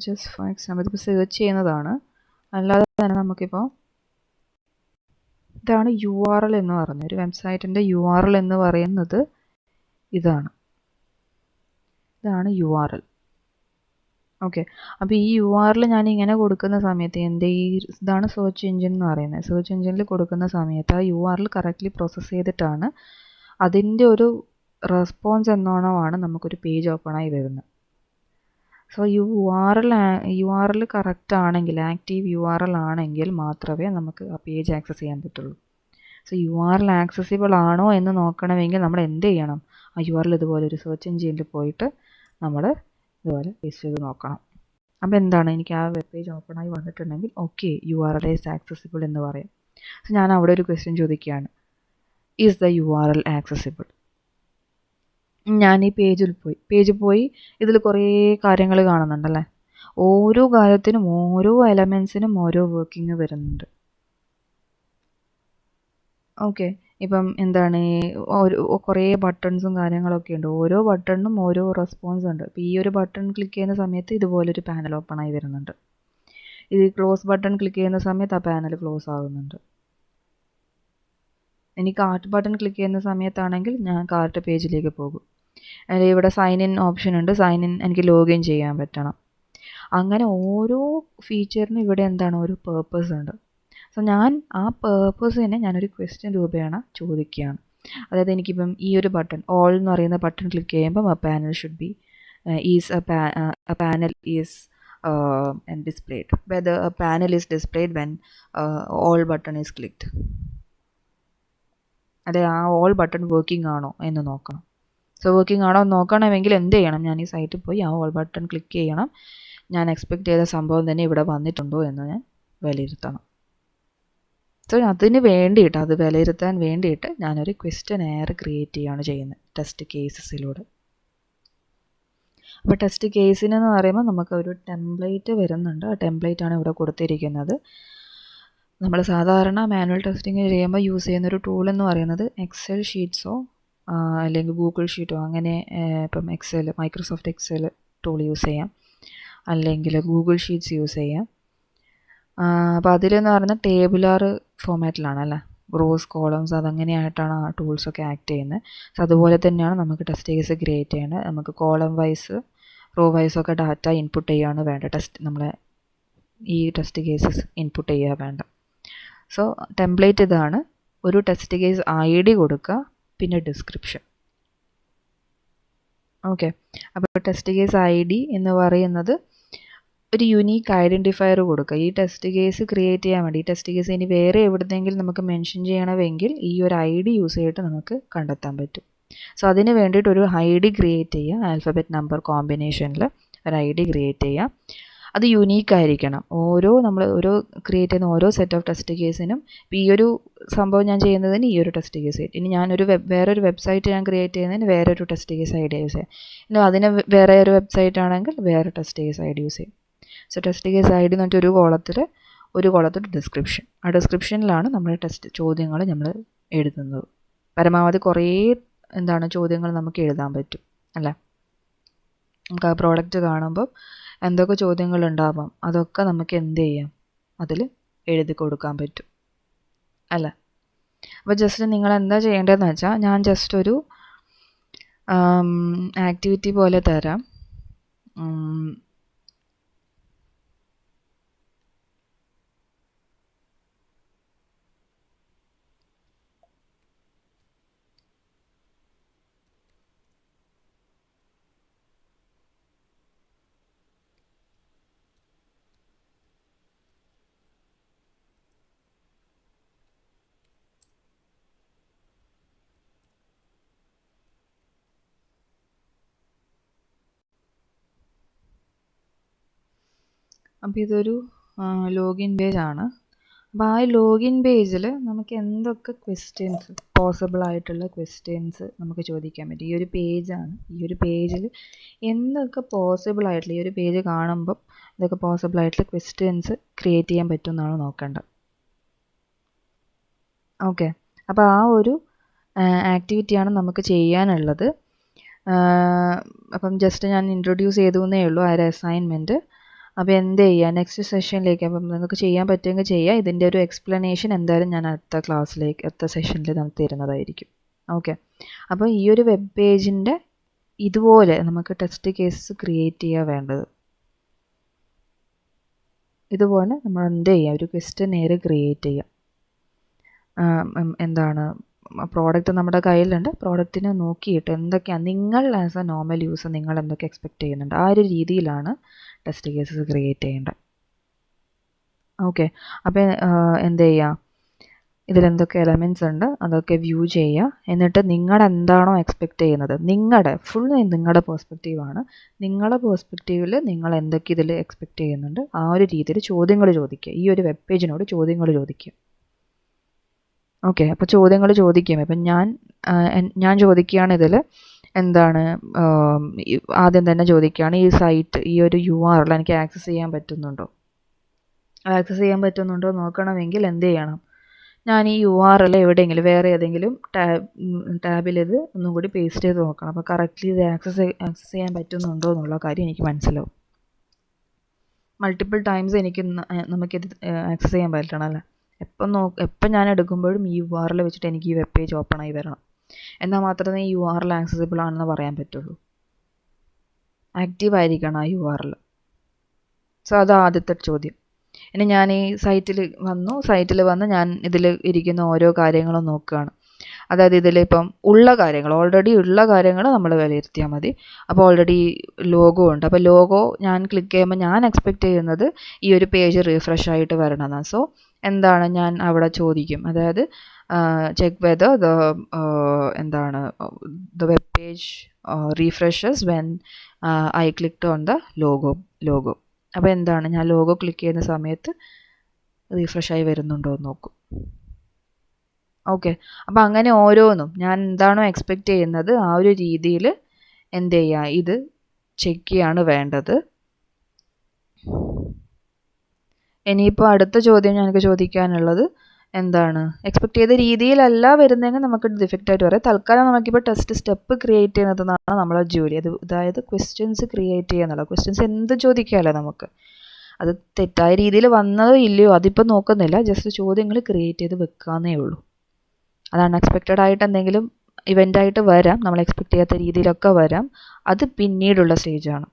ജസ്റ്റ് ഫോർ എക്സാമ്പിൾ ഇപ്പോൾ സെർച്ച് ചെയ്യുന്നതാണ്, അല്ലാതെ തന്നെ നമുക്കിപ്പോൾ ഇതാണ് URL എന്ന് പറയുന്നത്. ഒരു വെബ്സൈറ്റിൻ്റെ URL എന്ന് പറയുന്നത് ഇതാണ് URL. ഓക്കെ, അപ്പോൾ ഈ URL ഞാൻ ഇങ്ങനെ കൊടുക്കുന്ന സമയത്ത് എൻ്റെ ഇതാണ് സെർച്ച് എഞ്ചിൻ എന്ന് പറയുന്നത്. സെർച്ച് എഞ്ചിനിൽ കൊടുക്കുന്ന സമയത്ത് ആ URL കറക്റ്റ്ലി പ്രോസസ്സ് ചെയ്തിട്ടാണ് അതിൻ്റെ ഒരു റെസ്പോൺസ് എന്നോണമാണ് നമുക്കൊരു പേജ് ഓപ്പണായി വരുന്നത്. സോ URL കറക്റ്റ് ആണെങ്കിൽ, ആക്റ്റീവ് URL ആണെങ്കിൽ മാത്രമേ നമുക്ക് ആ പേജ് ആക്സസ് ചെയ്യാൻ പറ്റുള്ളൂ. സോ URL ആക്സസിബിൾ ആണോ എന്ന് നോക്കണമെങ്കിൽ നമ്മൾ എന്ത് ചെയ്യണം, ആ URL ഇതുപോലെ ഒരു സെർച്ച് എഞ്ചിനിൽ പോയിട്ട് നമ്മൾ ഇതുപോലെ പേസ്റ്റ് ചെയ്ത് നോക്കണം. അപ്പോൾ എന്താണ്, എനിക്ക് ആ വെബ് പേജ് ഓപ്പണായി വന്നിട്ടുണ്ടെങ്കിൽ ഓക്കെ, URL ഈസ് ആക്സസിബിൾ എന്ന് പറയും. സോ ഞാൻ അവിടെ ഒരു ക്വസ്റ്റ്യൻ ചോദിക്കുകയാണ്, ഈസ് ദ URL ആക്സസിബിൾ? ഞാൻ ഈ പേജിൽ പോയി ഇതിൽ കുറേ കാര്യങ്ങൾ കാണുന്നുണ്ടല്ലേ. ഓരോ കാര്യത്തിനും ഓരോ എലമെൻസിനും ഓരോ വർക്കിംഗ് വരുന്നുണ്ട്. ഓക്കെ, ഇപ്പം എന്താണ്, കുറേ ബട്ടൺസും കാര്യങ്ങളൊക്കെ ഉണ്ട്. ഓരോ ബട്ടണിനും ഓരോ റെസ്പോൺസ് ഉണ്ട്. ഇപ്പോൾ ഈ ഒരു ബട്ടൺ ക്ലിക്ക് ചെയ്യുന്ന സമയത്ത് ഇതുപോലൊരു പാനൽ ഓപ്പൺ ആയി വരുന്നുണ്ട്. ഇത് ക്ലോസ് ബട്ടൺ ക്ലിക്ക് ചെയ്യുന്ന സമയത്ത് ആ പാനൽ ക്ലോസ് ആകുന്നുണ്ട്. ഇനി കാർട്ട് ബട്ടൺ ക്ലിക്ക് ചെയ്യുന്ന സമയത്താണെങ്കിൽ ഞാൻ കാർട്ട് പേജിലേക്ക് പോകും. അല്ലെങ്കിൽ ഇവിടെ സൈൻ ഇൻ ഓപ്ഷൻ ഉണ്ട്, സൈൻ ഇൻ എനിക്ക് ലോഗിൻ ചെയ്യാൻ പറ്റണം. അങ്ങനെ ഓരോ ഫീച്ചറിനും ഇവിടെ എന്താണ്, ഒരു പേർപ്പസ് ഉണ്ട്. സോ ഞാൻ ആ പേർപ്പസിനെ ഞാനൊരു ക്വസ്റ്റ്യൻ രൂപേണ ചോദിക്കുകയാണ്. അതായത് എനിക്കിപ്പം ഈ ഒരു ബട്ടൺ ഓൾ എന്ന് പറയുന്ന ബട്ടൺ ക്ലിക്ക് ചെയ്യുമ്പം ആ panel should be is A panel is displayed, whether a panel is displayed when all button is clicked. അതെ, ആ ഓൾ ബട്ടൺ വർക്കിംഗ് ആണോ എന്ന് നോക്കണം. സോ വർക്കിംഗ് ആണോ എന്ന് നോക്കണമെങ്കിൽ എന്ത് ചെയ്യണം, ഞാൻ ഈ സൈറ്റിൽ പോയി ആ ഓൾ ബട്ടൺ ക്ലിക്ക് ചെയ്യണം. ഞാൻ എക്സ്പെക്റ്റ് ചെയ്ത സംഭവം തന്നെ ഇവിടെ വന്നിട്ടുണ്ടോ എന്ന് ഞാൻ വിലയിരുത്തണം. സോ അതിന് വേണ്ടിയിട്ട്, അത് വിലയിരുത്താൻ വേണ്ടിയിട്ട് ഞാനൊരു ക്വസ്റ്റ്യനെയർ ക്രിയേറ്റ് ചെയ്യുകയാണ് ചെയ്യുന്നത് ടെസ്റ്റ് കേസസിലൂടെ. അപ്പോൾ ടെസ്റ്റ് കേസിനെന്ന് പറയുമ്പോൾ നമുക്ക് ഒരു ടെംപ്ലേറ്റ് വരുന്നുണ്ട്. ആ ടെംപ്ലേറ്റാണ് ഇവിടെ കൊടുത്തിരിക്കുന്നത്. നമ്മൾ സാധാരണ മാനുവൽ ടെസ്റ്റിംഗ് ചെയ്യുമ്പോൾ യൂസ് ചെയ്യുന്നൊരു ടൂൾ എന്ന് പറയുന്നത് എക്സൽ ഷീറ്റ്സോ അല്ലെങ്കിൽ ഗൂഗിൾ ഷീറ്റോ, അങ്ങനെ ഇപ്പം മൈക്രോസോഫ്റ്റ് എക്സൽ ടൂൾ യൂസ് ചെയ്യാം, അല്ലെങ്കിൽ ഗൂഗിൾ ഷീറ്റ്സ് യൂസ് ചെയ്യാം. അപ്പോൾ അതിലെന്ന് പറയുന്നത് ടേബുലാർ ഫോമാറ്റിലാണ് അല്ലേ, റോസ് കോളംസ് അതങ്ങനെയായിട്ടാണ് ആ ടൂൾസൊക്കെ ആക്ട് ചെയ്യുന്നത്. സോ അതുപോലെ തന്നെയാണ് നമുക്ക് ടെസ്റ്റ് കേസ് ക്രിയേറ്റ് ചെയ്യേണ്ടത്. നമുക്ക് കോളം വൈസ് റോ വൈസൊക്കെ ഡാറ്റ ഇൻപുട്ട് ചെയ്യുകയാണ് വേണ്ടത്. നമ്മളെ ഈ ടെസ്റ്റ് കേസസ് ഇൻപുട്ട് ചെയ്യുക വേണ്ട. സോ ടെംപ്ലേറ്റ് ഇതാണ്. ഒരു ടെസ്റ്റ് കേസ് ID കൊടുക്കുക, പിന്നെ ഡിസ്ക്രിപ്ഷൻ. ഓക്കെ, അപ്പോൾ ടെസ്റ്റ് കേസ് ID എന്ന് പറയുന്നത് ഒരു യുണീക്ക് ഐഡൻറ്റിഫയർ കൊടുക്കുക. ഈ ടെസ്റ്റ് കേസ് ക്രിയേറ്റ് ചെയ്യാൻ വേണ്ടി, ഈ ടെസ്റ്റ് കേസ് ഇനി വേറെ എവിടെയെങ്കിലും നമുക്ക് മെൻഷൻ ചെയ്യണമെങ്കിൽ ഈ ഒരു ID യൂസ് ചെയ്തിട്ട് നമുക്ക് കണ്ടെത്താൻ പറ്റും. സോ അതിന് വേണ്ടിയിട്ട് ഒരു ID ക്രിയേറ്റ് ചെയ്യുക, ആൽഫബറ്റ് നമ്പർ കോമ്പിനേഷനിൽ ഒരു ID ക്രിയേറ്റ് ചെയ്യുക. അത് യുണീക്ക് ആയിരിക്കണം. നമ്മൾ ക്രിയേറ്റ് ചെയ്യുന്ന ഓരോ സെറ്റ് ഓഫ് ടെസ്റ്റ് കേസിനും, ഇപ്പോൾ ഈ ഒരു സംഭവം ഞാൻ ചെയ്യുന്നതിന് ഈ ഒരു ടെസ്റ്റ് കേസ്, ഇനി ഞാനൊരു വേറൊരു വെബ്സൈറ്റ് ഞാൻ ക്രിയേറ്റ് ചെയ്യുന്നതിന് വേറൊരു ടെസ്റ്റ് കേസ് ID യൂസ് ചെയ്യാം, ഇനി അതിന് വേറെ ഒരു വെബ്സൈറ്റ് ആണെങ്കിൽ വേറെ ടെസ്റ്റ് കേസ് ID യൂസ് ചെയ്യും. സോ ടെസ്റ്റ് കേസ് ID എന്ന് പറഞ്ഞിട്ട് ഒരു കോളത്തിൽ ഡിസ്ക്രിപ്ഷൻ. ആ ഡിസ്ക്രിപ്ഷനിലാണ് നമ്മൾ ടെസ്റ്റ് ചോദ്യങ്ങൾ നമ്മൾ എഴുതുന്നത്. പരമാവധി കുറേ ചോദ്യങ്ങൾ നമുക്ക് എഴുതാൻ പറ്റും അല്ലേ. നമുക്ക് ആ പ്രോഡക്റ്റ് കാണുമ്പോൾ എന്തൊക്കെ ചോദ്യങ്ങൾ ഉണ്ടാവാം അതൊക്കെ നമുക്ക് എന്ത് ചെയ്യാം, അതിൽ എഴുതി കൊടുക്കാൻ പറ്റും അല്ലേ. അപ്പോൾ ജസ്റ്റ് നിങ്ങൾ എന്താ ചെയ്യേണ്ടതെന്ന് വെച്ചാൽ, ഞാൻ ജസ്റ്റ് ഒരു ആക്ടിവിറ്റി പോലെ തരാം. അപ്പോൾ ഇതൊരു ലോഗിൻ പേജാണ്. അപ്പോൾ ആ ലോഗിൻ പേജിൽ നമുക്ക് എന്തൊക്കെ ക്വസ്റ്റ്യൻസ് പോസിബിൾ ആയിട്ടുള്ള ക്വസ്റ്റ്യൻസ് നമുക്ക് ചോദിക്കാൻ പറ്റും. ഈ ഒരു പേജാണ്. ഈ ഒരു പേജിൽ എന്തൊക്കെ പോസിബിൾ ആയിട്ടുള്ള, ഈ ഒരു പേജ് കാണുമ്പം ഇതൊക്കെ പോസിബിൾ ആയിട്ടുള്ള ക്വസ്റ്റ്യൻസ് ക്രിയേറ്റ് ചെയ്യാൻ പറ്റും എന്നാണ് നോക്കേണ്ടത്. ഓക്കെ, അപ്പോൾ ആ ഒരു ആക്ടിവിറ്റിയാണ് നമുക്ക് ചെയ്യാനുള്ളത്. അപ്പം ജസ്റ്റ് ഞാൻ ഇൻട്രൊഡ്യൂസ് ചെയ്തു എന്നേ ഉള്ളൂ ആ ഒരു അസൈൻമെൻറ്റ്. അപ്പോൾ എന്ത് ചെയ്യുക, നെക്സ്റ്റ് സെഷനിലേക്ക് അപ്പം നിങ്ങൾക്ക് ചെയ്യാൻ പറ്റുമെങ്കിൽ ചെയ്യുക. ഇതിൻ്റെ ഒരു എക്സ്പ്ലനേഷൻ എന്തായാലും ഞാൻ അടുത്ത സെഷനിൽ നമുക്ക് തരുന്നതായിരിക്കും. ഓക്കെ, അപ്പോൾ ഈ ഒരു വെബ് പേജിൻ്റെ ഇതുപോലെ നമുക്ക് ടെസ്റ്റ് കേസസ് ക്രിയേറ്റ് ചെയ്യുക വേണ്ടത്. ഇതുപോലെ നമ്മൾ എന്ത് ചെയ്യുക, ഒരു ക്വസ്റ്റ്യനെയർ ക്രിയേറ്റ് ചെയ്യുക. എന്താണ് പ്രോഡക്റ്റ് നമ്മുടെ കയ്യിലുണ്ട്, പ്രോഡക്റ്റിനെ നോക്കിയിട്ട് എന്തൊക്കെയാണ് നിങ്ങൾ ആസ് എ നോർമൽ യൂസർ നിങ്ങൾ എന്തൊക്കെ എക്സ്പെക്റ്റ് ചെയ്യുന്നുണ്ട്, ആ ഒരു രീതിയിലാണ് ടെസ്റ്റ് കേസസ് ക്രിയേറ്റ് ചെയ്യേണ്ടത്. ഓക്കെ, അപ്പോൾ എന്ത് ചെയ്യുക, ഇതിലെന്തൊക്കെ എലമെൻറ്റ്സ് ഉണ്ട് അതൊക്കെ വ്യൂ ചെയ്യുക. എന്നിട്ട് നിങ്ങൾ എന്താണോ എക്സ്പെക്റ്റ് ചെയ്യുന്നത്, നിങ്ങളുടെ പേഴ്സ്പെക്റ്റീവാണ്, നിങ്ങളുടെ പേഴ്സ്പെക്റ്റീവിൽ നിങ്ങൾ എന്തൊക്കെ ഇതിൽ എക്സ്പെക്റ്റ് ചെയ്യുന്നുണ്ട് ആ ഒരു രീതിയിൽ ചോദ്യങ്ങൾ ചോദിക്കുക. ഈ ഒരു വെബ് പേജിനോട് ചോദ്യങ്ങൾ ചോദിക്കുക. ഓക്കെ, അപ്പോൾ ചോദ്യങ്ങൾ ചോദിക്കും. ഇപ്പം ഞാൻ ചോദിക്കുകയാണ് ഇതിൽ എന്താണ്, ആദ്യം തന്നെ ചോദിക്കുകയാണ് ഈ സൈറ്റ്, ഈ ഒരു URL എനിക്ക് ആക്സസ് ചെയ്യാൻ പറ്റുന്നുണ്ടോ നോക്കണമെങ്കിൽ എന്ത് ചെയ്യണം, ഞാൻ ഈ URL എവിടെയെങ്കിലും വേറെ ഏതെങ്കിലും ടാബിൽ ഇത് ഒന്നും കൂടി പേസ്റ്റ് ചെയ്ത് നോക്കണം. അപ്പോൾ കറക്റ്റ്ലി ഇത് ആക്സസ് ചെയ്യാൻ പറ്റുന്നുണ്ടോ എന്നുള്ള കാര്യം എനിക്ക് മനസ്സിലാവും. മൾട്ടിപ്പിൾ ടൈംസ് നമുക്കിത് ആക്സസ് ചെയ്യാൻ പറ്റണം അല്ലേ. എപ്പം ഞാൻ എടുക്കുമ്പോഴും ഈ URL വെച്ചിട്ട് എനിക്ക് ഈ വെബ് പേജ് ഓപ്പൺ ആയി വരണം. എന്നാൽ മാത്രമേ ഈ URL ആക്സസിബിൾ ആണെന്ന് പറയാൻ പറ്റുള്ളൂ. ആക്റ്റീവ് ആയിരിക്കണം ആ URL. സോ അത് ആദ്യത്തെ ചോദ്യം. ഇനി ഞാൻ ഈ സൈറ്റിൽ വന്ന് ഞാൻ ഇതിൽ ഇരിക്കുന്ന ഓരോ കാര്യങ്ങളും നോക്കുകയാണ്. അതായത് ഇതിലിപ്പം ഓൾറെഡി ഉള്ള കാര്യങ്ങൾ നമ്മൾ വിലയിരുത്തിയാൽ മതി. അപ്പോൾ ഓൾറെഡി ലോഗോ ഉണ്ട്. അപ്പോൾ ലോഗോ ഞാൻ ക്ലിക്ക് ചെയ്യുമ്പോൾ ഞാൻ എക്സ്പെക്റ്റ് ചെയ്യുന്നത് ഈ ഒരു പേജ് റീഫ്രഷ് ആയിട്ട് വരണമെന്നാണ്. സോ എന്താണ് ഞാൻ അവിടെ ചോദിക്കും, അതായത് check whether the web page refreshes when I clicked on the logo. അപ്പോൾ എന്താണ്, ഞാൻ ലോഗോ ക്ലിക്ക് ചെയ്യുന്ന സമയത്ത് റീഫ്രഷ് ആയി വരുന്നുണ്ടോ എന്ന് നോക്കും. ഓക്കെ, അപ്പോൾ അങ്ങനെ ഓരോന്നും ഞാൻ എന്താണോ എക്സ്പെക്റ്റ് ചെയ്യുന്നത് ആ ഒരു രീതിയിൽ എന്ത് ചെയ്യുക, ഇത് ചെക്ക് ചെയ്യാണ് വേണ്ടത്. ഇനിയിപ്പോൾ അടുത്ത ചോദ്യം ഞങ്ങൾക്ക് ചോദിക്കാനുള്ളത് എന്താണ്, എക്സ്പെക്റ്റ് ചെയ്ത രീതിയിലല്ല വരുന്നതെങ്കിൽ നമുക്ക് ഡിഫക്റ്റായിട്ട് പറയാം. തൽക്കാലം നമുക്കിപ്പോൾ ടെസ്റ്റ് സ്റ്റെപ്പ് ക്രിയേറ്റ് ചെയ്യുന്നതെന്നാണ് നമ്മളെ ജോലി. അതായത് ക്വസ്റ്റ്യൻസ് ക്രിയേറ്റ് ചെയ്യുക എന്നുള്ളത്. ക്വസ്റ്റ്യൻസ് എന്ത് ചോദിക്കാമല്ലോ നമുക്ക്, അത് തെറ്റായ രീതിയിൽ വന്നതോ ഇല്ലയോ അതിപ്പോൾ നോക്കുന്നില്ല, ജസ്റ്റ് ചോദ്യങ്ങൾ ക്രിയേറ്റ് ചെയ്ത് വെക്കാന്നേ ഉള്ളൂ. അത് അൺഎക്സ്പെക്റ്റഡ് ആയിട്ട് എന്തെങ്കിലും ഇവൻ്റായിട്ട് വരാം, നമ്മൾ എക്സ്പെക്റ്റ് ചെയ്യാത്ത രീതിയിലൊക്കെ വരാം, അത് പിന്നീടുള്ള സ്റ്റേജാണ്.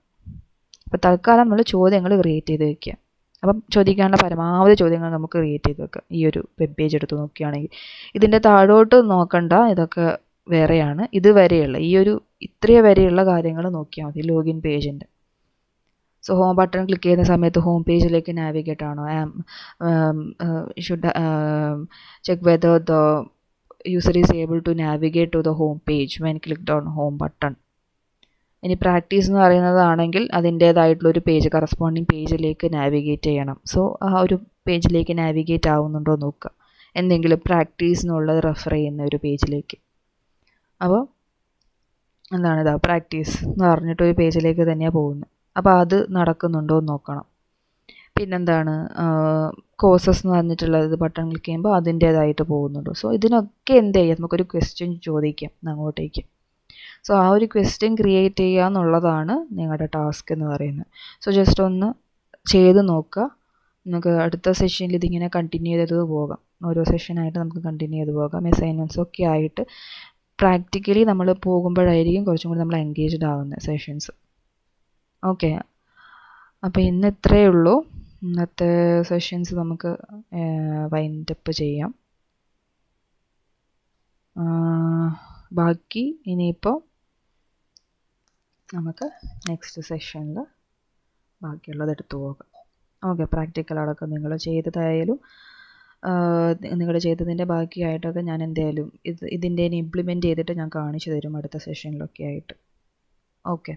അപ്പോൾ തൽക്കാലം നമ്മൾ ചോദ്യങ്ങൾ ക്രിയേറ്റ് ചെയ്ത് വെക്കുക. അപ്പം ചോദിക്കാനുള്ള പരമാവധി ചോദ്യങ്ങൾ നമുക്ക് ക്രിയേറ്റ് ചെയ്ത് വെക്കാം. ഈ ഒരു വെബ് പേജ് എടുത്ത് നോക്കുകയാണെങ്കിൽ ഇതിൻ്റെ താഴോട്ട് നോക്കണ്ട, ഇതൊക്കെ വേറെയാണ്. ഇതുവരെയുള്ള ഇത്രേ വരെയുള്ള കാര്യങ്ങൾ നോക്കിയാൽ മതി ലോഗിൻ പേജിൻ്റെ. സോ ഹോം ബട്ടൺ ക്ലിക്ക് ചെയ്യുന്ന സമയത്ത് ഹോം പേജിലേക്ക് നാവിഗേറ്റ് ആണോ, should check whether the user is able to navigate to the home page when clicked on home button. ഇനി പ്രാക്ടീസ് എന്ന് പറയുന്നതാണെങ്കിൽ അതിൻ്റേതായിട്ടുള്ളൊരു കറസ്പോണ്ടിങ് പേജിലേക്ക് നാവിഗേറ്റ് ചെയ്യണം. സോ ആ ഒരു പേജിലേക്ക് നാവിഗേറ്റ് ആവുന്നുണ്ടോ നോക്കുക, എന്തെങ്കിലും പ്രാക്ടീസ് എന്നുള്ളത് റെഫർ ചെയ്യുന്ന ഒരു പേജിലേക്ക്. അപ്പോൾ എന്താണിതാ പ്രാക്ടീസ് എന്ന് പറഞ്ഞിട്ടൊരു പേജിലേക്ക് തന്നെയാണ് പോകുന്നത്. അപ്പോൾ അത് നടക്കുന്നുണ്ടോ എന്ന് നോക്കണം. പിന്നെന്താണ് കോഴ്സസ് എന്ന് പറഞ്ഞിട്ടുള്ളത് ബട്ടൺ ക്ലിക്ക് ചെയ്യുമ്പോൾ അതിൻ്റേതായിട്ട് പോകുന്നുണ്ടോ. സോ ഇതിനൊക്കെ എന്ത് ചെയ്യാം, നമുക്കൊരു ക്വസ്റ്റ്യൻ ചോദിക്കാം അങ്ങോട്ടേക്ക്. സോ ആ ഒരു ക്വസ്റ്റ്യൻ ക്രിയേറ്റ് ചെയ്യുക എന്നുള്ളതാണ് നിങ്ങളുടെ ടാസ്ക് എന്ന് പറയുന്നത്. സോ ജസ്റ്റ് ഒന്ന് ചെയ്ത് നോക്കുക. നമുക്ക് അടുത്ത സെഷനിൽ ഇതിങ്ങനെ കണ്ടിന്യൂ ചെയ്ത് പോകാം. ഓരോ സെഷനായിട്ട് നമുക്ക് കണ്ടിന്യൂ ചെയ്ത് പോകാം. അസൈൻമെൻറ്റ്സ് ഒക്കെ ആയിട്ട് പ്രാക്ടിക്കലി നമ്മൾ പോകുമ്പോഴായിരിക്കും കുറച്ചും കൂടി നമ്മൾ എൻഗേജ്ഡ് ആവുന്നത് സെഷൻസ്. ഓക്കെ, അപ്പോൾ ഇന്ന് ഇത്രയേ ഉള്ളൂ. ഇന്നത്തെ സെഷൻസ് നമുക്ക് വൈൻഡപ്പ് ചെയ്യാം. ബാക്കി ഇനിയിപ്പോൾ നമുക്ക് നെക്സ്റ്റ് സെഷനിൽ ബാക്കിയുള്ളത് എടുത്തു പോകാം. ഓക്കെ, പ്രാക്ടിക്കലടക്കം നിങ്ങൾ ചെയ്തതായാലും നിങ്ങൾ ചെയ്തതിൻ്റെ ബാക്കിയായിട്ടൊക്കെ ഞാൻ എന്തായാലും ഇതിൻ്റെ ഇംപ്ലിമെൻറ്റ് ചെയ്തിട്ട് ഞാൻ കാണിച്ചു തരും അടുത്ത സെഷനിലൊക്കെ ആയിട്ട്. ഓക്കെ.